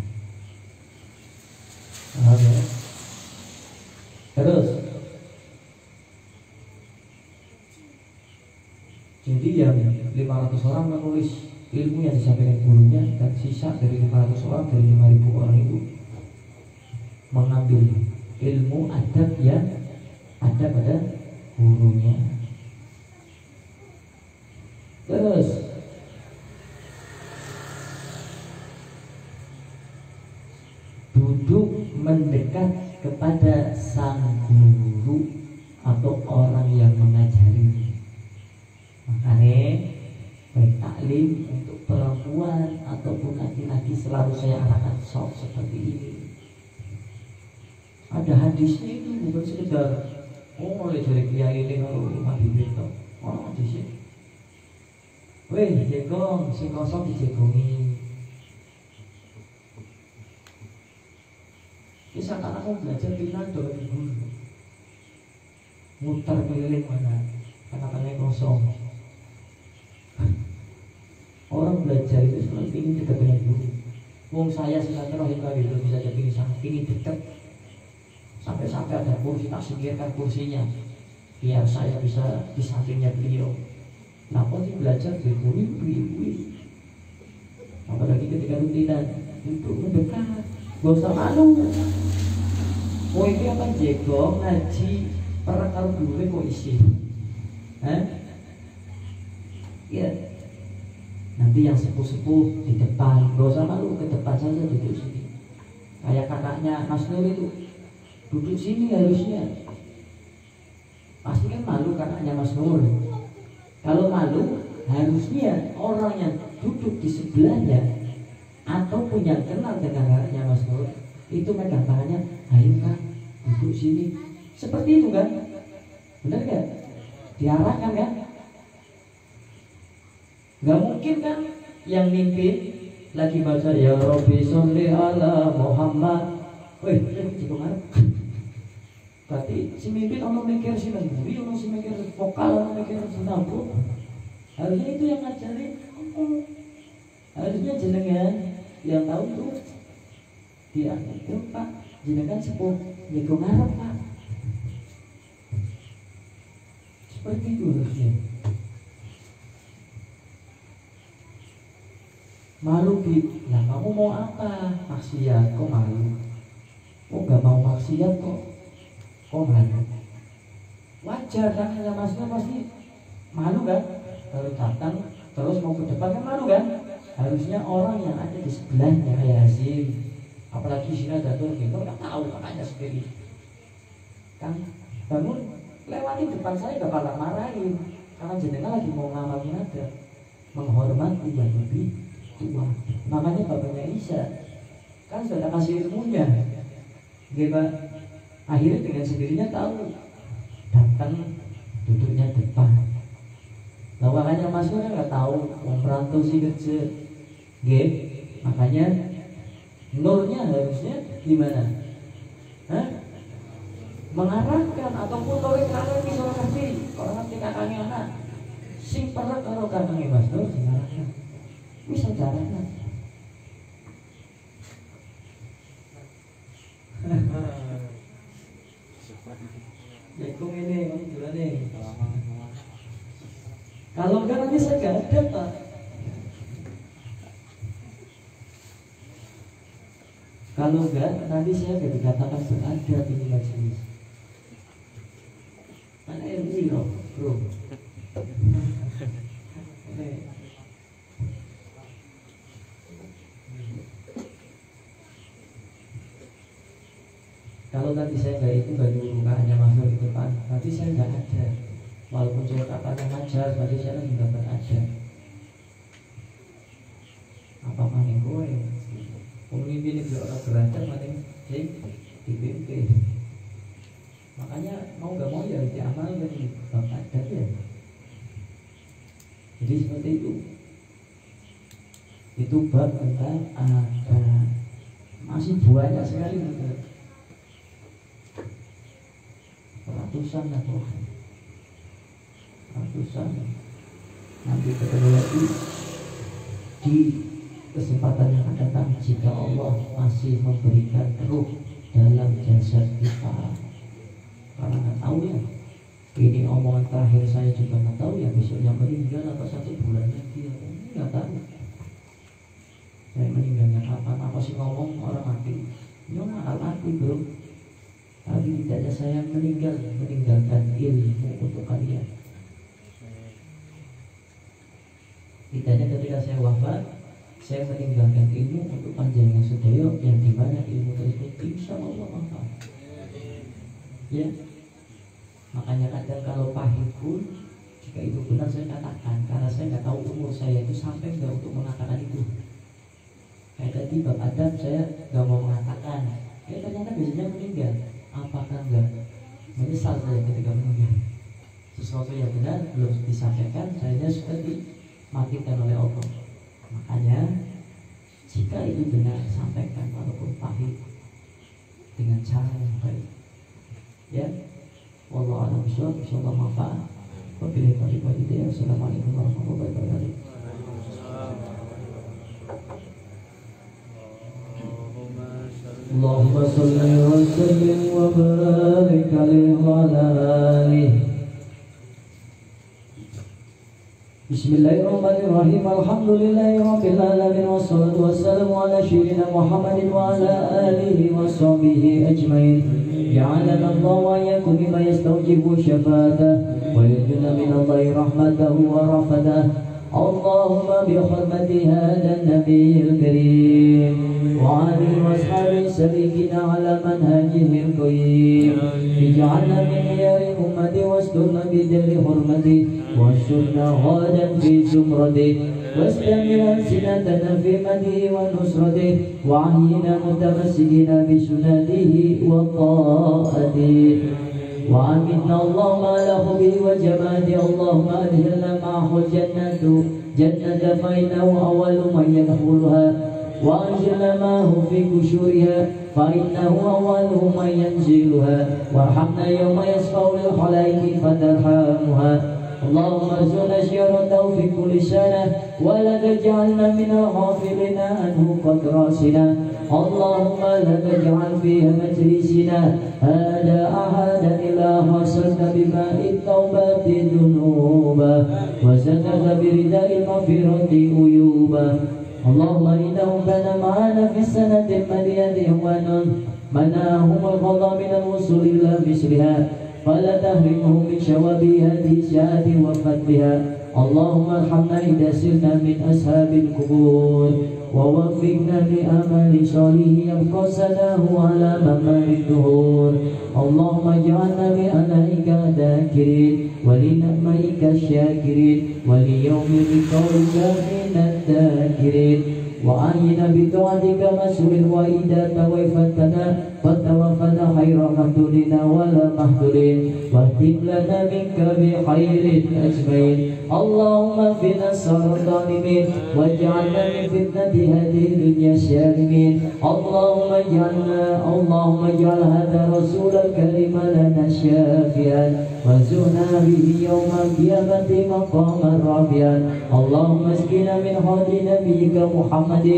Terus jadi yang 500 orang menulis ilmu yang disampaikan gurunya, dan sisa dari 500 orang, dari 5.000 orang itu mengambil ilmu adab yang ada pada gurunya. Terus duduk mendekat kepada sang guru atau orang yang mengajari. Makanya baik taklim untuk perempuan ataupun laki-laki selalu saya arahkan sok seperti ini. Ada hadisnya itu, bukan sekedar oleh dari kiai ini kalau mandi itu. Hadisnya. Weh, jegong, si kosong dijegongi. Kisah anakmu belajar pinando di guru, muter keliling mana, kata-katanya kosong. Orang belajar itu selalu ingin dekat dengan guru. Wong saya silaturahim kali belum bisa jadi ingin dekat. Sampai-sampai ada kursi tak singkirkan kursinya, biar saya bisa di sampingnya beliau. Kenapa sih belajar di guru? Apalagi ketika rutinan untuk mendekat, gak usah malu. Oh ini akan jegong ngaji perang karo dulu kok isi. Ya. Nanti yang sepuh-sepuh di depan, gak usah malu, ke depan saja duduk sini. Kayak kakaknya Mas Nur itu duduk sini harusnya. Pasti kan malu kakaknya Mas Nur. Kalau malu, harusnya orang yang duduk di sebelahnya ataupun yang kenal dengan kakaknya Mas Nur itu megang tangannya, ayo Kak, duduk sini. Seperti itu kan? Benar kan? Diarahkan kan? Gak mungkin kan yang mimpin lagi baca ya Rabbi sholli ala Muhammad. Wih, ini cukup marah. Berarti si mimpin ono mikir si nemburi, ono si mikir vokal, ono mikir senampu. Harusnya itu yang ngajarin. Harusnya jenengan yang tahu tuh dia itu Pak, jenengan sepuh jago ngarep Pak. Seperti itu harusnya. Malu Bib, nah kamu mau apa? Maksiat, kok malu? Oh gak mau maksiat kok malu? Wajar kan, hanya maksudnya pasti malu kan? Kalau datang terus mau ke depan kan malu kan? Harusnya orang yang ada di sebelahnya kayak Hasim, apalagi Sina Datur gitu, gak tahu kakaknya sendiri kan bangun lewati depan saya gak bakal marahin karena jenengan lagi mau ngamalin ada menghormati yang lebih tua. Makanya bapaknya Isa kan sudah kasih ilmunya, Pak. Akhirnya dengan sendirinya tahu datang duduknya depan. Nah makanya Mas Nur nggak tahu orang perantau sih kecil, makanya nurnya harusnya gimana? Mengarahkan ataupun tolong kakak di orang ngerti, orang ngerti kakaknya anak, sing pernah kalau kakaknya Mas Nur mengarahkan. Bisa caranya. Jagung ini, gimana nih? Kalau enggak nanti saya nggak ada Pak. Kalau enggak nanti saya nggak dikatakan berada di majelis. Mana ini loh, bro? Kalau tadi saya nggak itu nggak nyuruh hanya masuk di depan, nanti saya nggak ada. Walaupun saya katanya ngajar, berarti saya lagi nggak berada. Apa maning gue? Pemimpin itu orang berada, maning dipimpin. Makanya mau nggak mau ya diamal dari bapak adat ya. Jadi seperti itu. Itu bab tentang ada masih banyak sekali ratusan atau ratusan. Nanti ketemu lagi di kesempatan yang akan datang jika Allah masih memberikan ruh dalam jasad kita. Karena nggak tahu ya, ini omongan terakhir saya juga nggak tahu ya, besoknya meninggal atau 1 bulan lagi nggak tahu. Saya meninggalnya kapan? Apa sih ngomong orang mati? Nyong mati bro. Tapi tidaknya saya meninggalkan ilmu untuk kalian. Tidaknya ketika saya wafat, saya meninggalkan ilmu untuk panjangnya sedaya, yang dimana ilmu tersebut insya Allah manfaat. Ya, makanya kadang kalau pahit pun, jika itu benar saya katakan, karena saya nggak tahu umur saya itu sampai nggak untuk mengatakan itu. Kayak tadi bab adab saya nggak mau mengatakan, ternyata biasanya meninggal. Apakah enggak menyesal saya ketika meninggal? Sesuatu yang benar belum disampaikan, saya sudah dimatikan oleh Allah. Makanya jika itu benar sampaikan walaupun pahit. dengan cara yang baik. Ya, wallahu a'lam bishawab. Insyaallah manfaat. Wabillahi taufiq. Assalamualaikum warahmatullahi wabarakatuh. Allahumma shalli wa sallim wa barik alaihi wa ala alihi. Bismillahirrahmanirrahim. Alhamdulillahi rabbil alamin wassalatu wassalamu ala sayyidina Muhammadin wa ala alihi wa sahbihi ajmain. Ja'alana Allah wa iyyakum mimman yastawjibu syafa'atahu wa yarjuna min Allahi rahmatahu wa rafatahu. Allahumma bi hurmati hadha an-nabiyil karim wa alihi wa ashabihi sabiqina ala manhajihil qayyim. Ij'alna min khiyari ummati wasturna bi jalli hurmati وانشرنا غدا في زمرته واستمر ألسنتنا في مدحه ونصرته وعينا متمسكين بسنته وطاعته وعمدنا اللهم على حبه وجماله. اللهم أدخلنا معه جنة فإنه أول من يدخلها وأنزلنا معه في قشورها فإنه أول من ينزلها وارحمنا يوم يشفع للخلائق فترحمها. اللهم ارزقنا زيارته في كل سنة ولا تجعلنا من الغافلين عنه قد راسنا. اللهم لا تجعل فيها مجلسنا هذا أحدا إلا غسلت بماء التوبة ذنوبا وسترت برداء المغفرة عيوبا. اللهم إنه كان معنا في السنة المالية إخوان منعهم القضاء من الوصول إلى مثلها فلا تحرمه من شواب هذه الساعة وفتحها. اللهم ارحمنا إذا سرنا من أصحاب القبور ووفقنا لأعمال صالح يبقى سناه على ممر الدهور. اللهم اجعلنا لآلائك ذاكرين ولنعمائك الشاكرين وليوم لقولك من الذاكرين وأعينا بطاعتك مسؤول وإذا توفتنا فتوفنا خير مهدولنا ولا مهدولين واهتم لنا منك بخير أجمعين. اللهم فينا الصار الظالمين واجعلنا من فتنة هذه الدنيا السالمين. اللهم اجعل هذا الرسول الكريم لنا شافيا وارزقنا به يوم القيامة مقاما رافعا. اللهم اسقنا من حوض نبيك محمد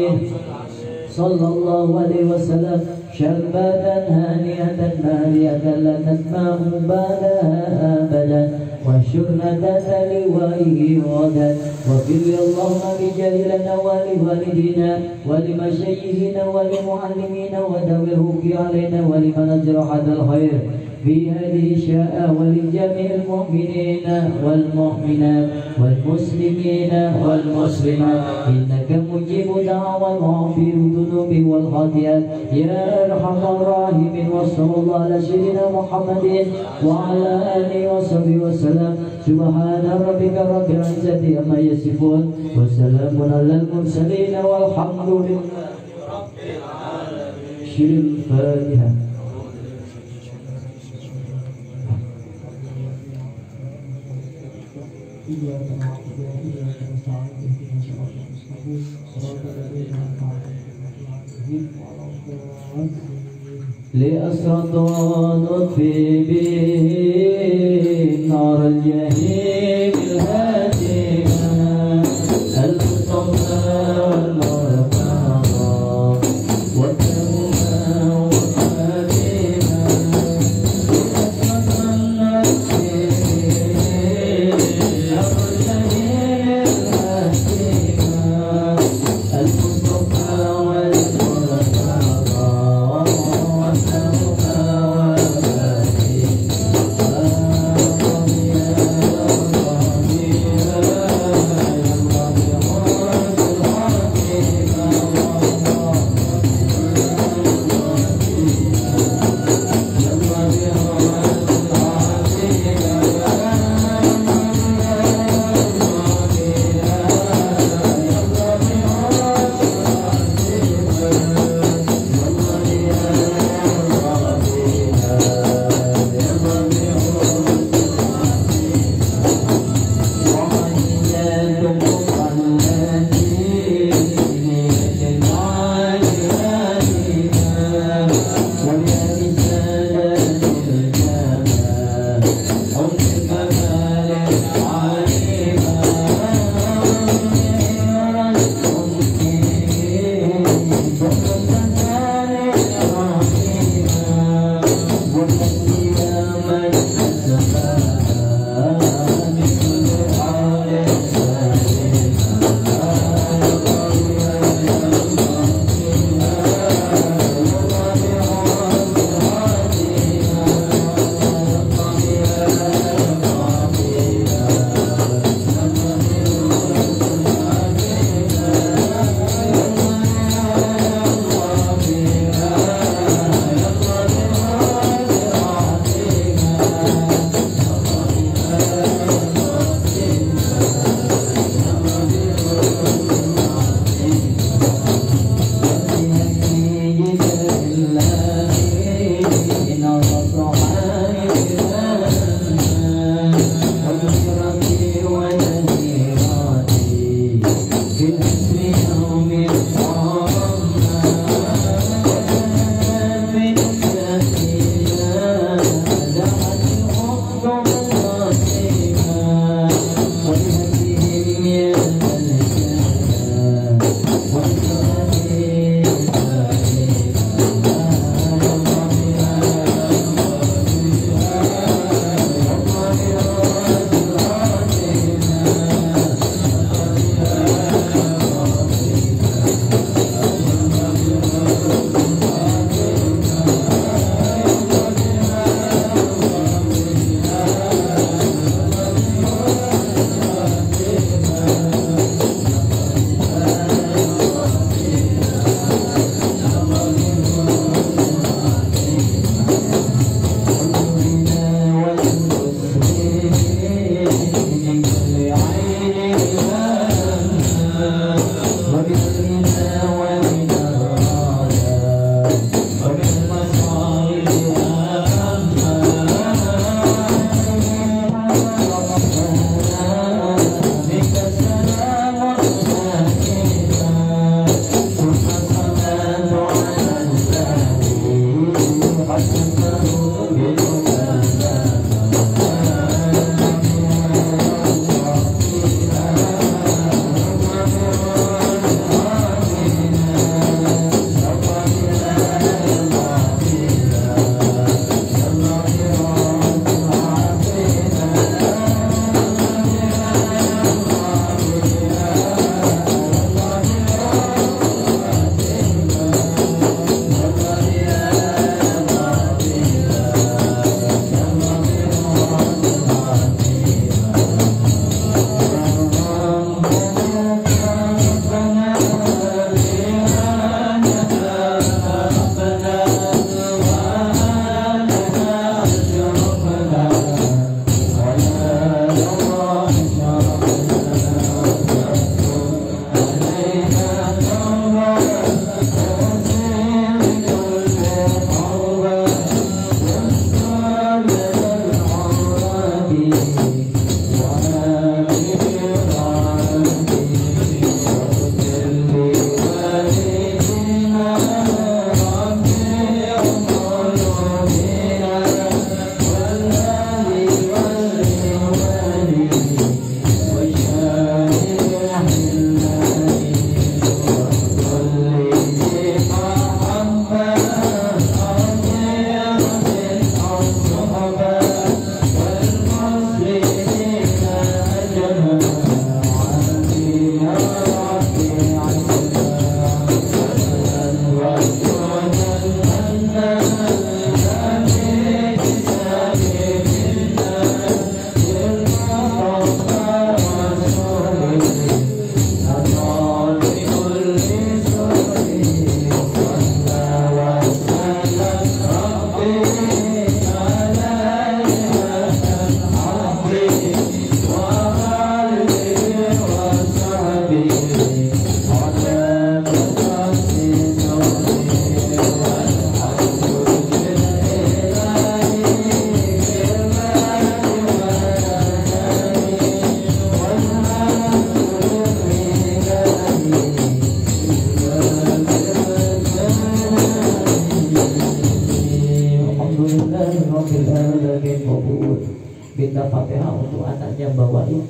صلى الله عليه وسلم شربة هانئة مالئة لا نسمع بعدها أبدا واشرنا ذات لوائه غدا. واغفر اللهم بجليلنا ولوالدينا ولمشايخنا ولمعلمينا وداوي الحق علينا ولمن أجرى هذا الخير في هذه الشاء ولجميع المؤمنين والمؤمنات والمسلمين والمسلمات إنك مجيب دعوى وغفر الذنوب والخطيئات يا أرحم الراحمين. وصلى الله على سيدنا محمد وعلى آله وصحبه وسلم. سبحان ربك رب العزة عما يصفون وسلام على المرسلين والحمد لله رب العالمين. شيل الفاتحة. إياك نعبد وإياك نستعين اهدنا الصراط المستقيم صراط الذين أنعمت عليهم غير المغضوب لأسرط نطفي به نار الجحيم الهادئة المصطفى والمرتضى والتوبة والفاتحة لأسرط نطفي Minta Fatihah untuk anaknya bawain